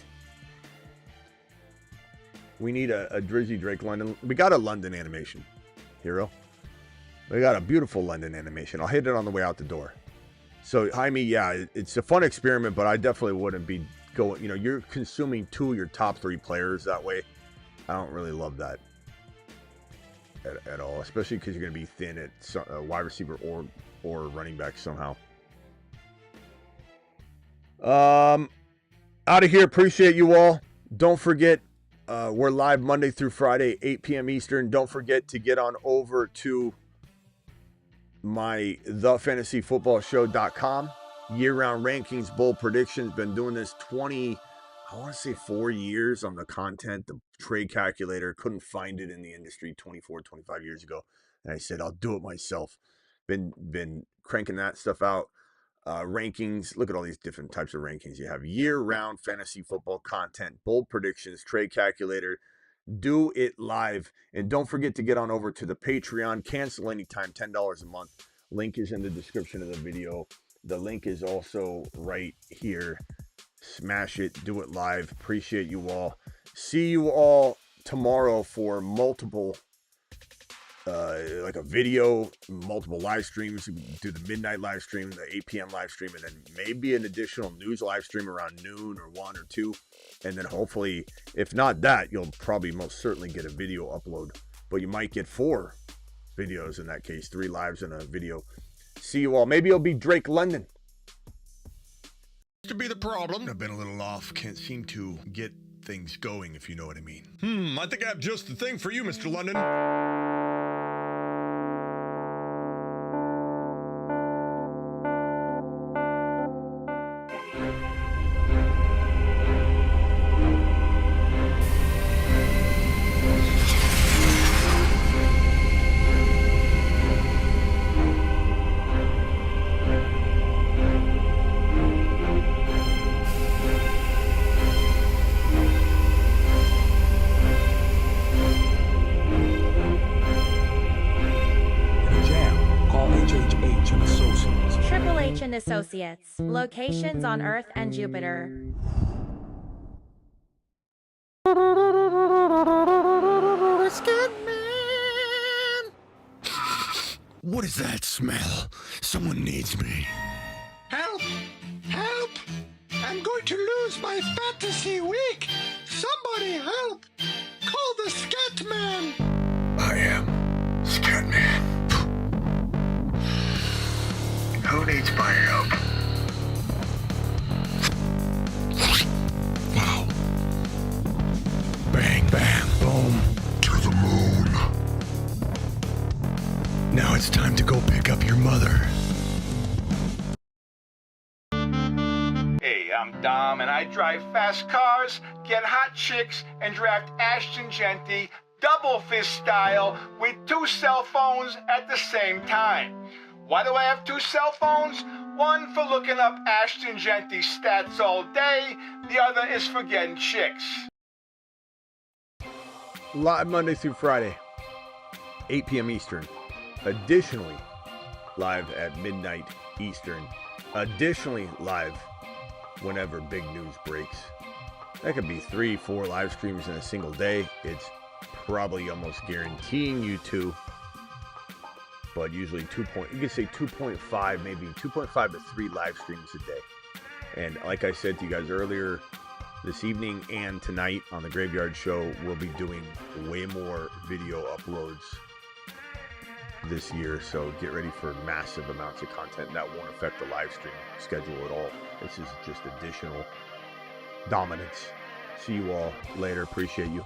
We need a Drizzy Drake London. We got a London animation, Hero. We got a beautiful London animation. I'll hit it on the way out the door. So, Jaime, yeah, it's a fun experiment, but I definitely wouldn't be going, you're consuming 2 of your top 3 players that way. I don't really love that at all, especially because you're going to be thin at wide receiver or running back somehow. Out of here. Appreciate you all. Don't forget, we're live Monday through Friday, 8 p.m. Eastern. Don't forget to get on over to my thefantasyfootballshow.com. Year-round rankings, bold predictions. Been doing this 4 years on the content, the trade calculator. Couldn't find it in the industry 24, 25 years ago. And I said, I'll do it myself. Been cranking that stuff out. Rankings. Look at all these different types of rankings. You have year-round fantasy football content, bold predictions, trade calculator, Do it live. And don't forget to get on over to the Patreon. Cancel anytime, $10 a month. Link is in the description of the video. The link is also right here. Smash it. Do it live. Appreciate you all. See you all tomorrow for multiple, like a video, multiple live streams. Do the midnight live stream, the 8 p.m. live stream, and then maybe an additional news live stream around noon or 1 or 2. And then hopefully, if not that, you'll probably most certainly get a video upload. But you might get 4 videos in that case, 3 lives and a video. See you all. Maybe it'll be Drake London. To be the problem. I've been a little off. Can't seem to get things going, if you know what I mean. I think I have just the thing for you, Mr. London. Triple H and Associates. Locations on Earth and Jupiter. What is that smell? Someone needs me. Help! Help! I'm going to lose my fantasy week! Somebody help! Call the Scat Man! I am Scat Man. Who needs my help? Wow. Bang, bam, boom. To the moon. Now it's time to go pick up your mother. Hey, I'm Dom, and I drive fast cars, get hot chicks, and draft Ashton Genty double fist style with 2 cell phones at the same time. Why do I have 2 cell phones? One for looking up Ashton Genty stats all day, the other is for getting chicks. Live Monday through Friday, 8 p.m. Eastern. Additionally, live at midnight Eastern. Additionally, live whenever big news breaks. That could be 3, 4 live streams in a single day. It's probably almost guaranteeing you to. But usually you can say 2.5, maybe 2.5 to 3 live streams a day. And like I said to you guys earlier, this evening and tonight on the Graveyard Show, we'll be doing way more video uploads this year. So get ready for massive amounts of content. That won't affect the live stream schedule at all. This is just additional dominance. See you all later. Appreciate you.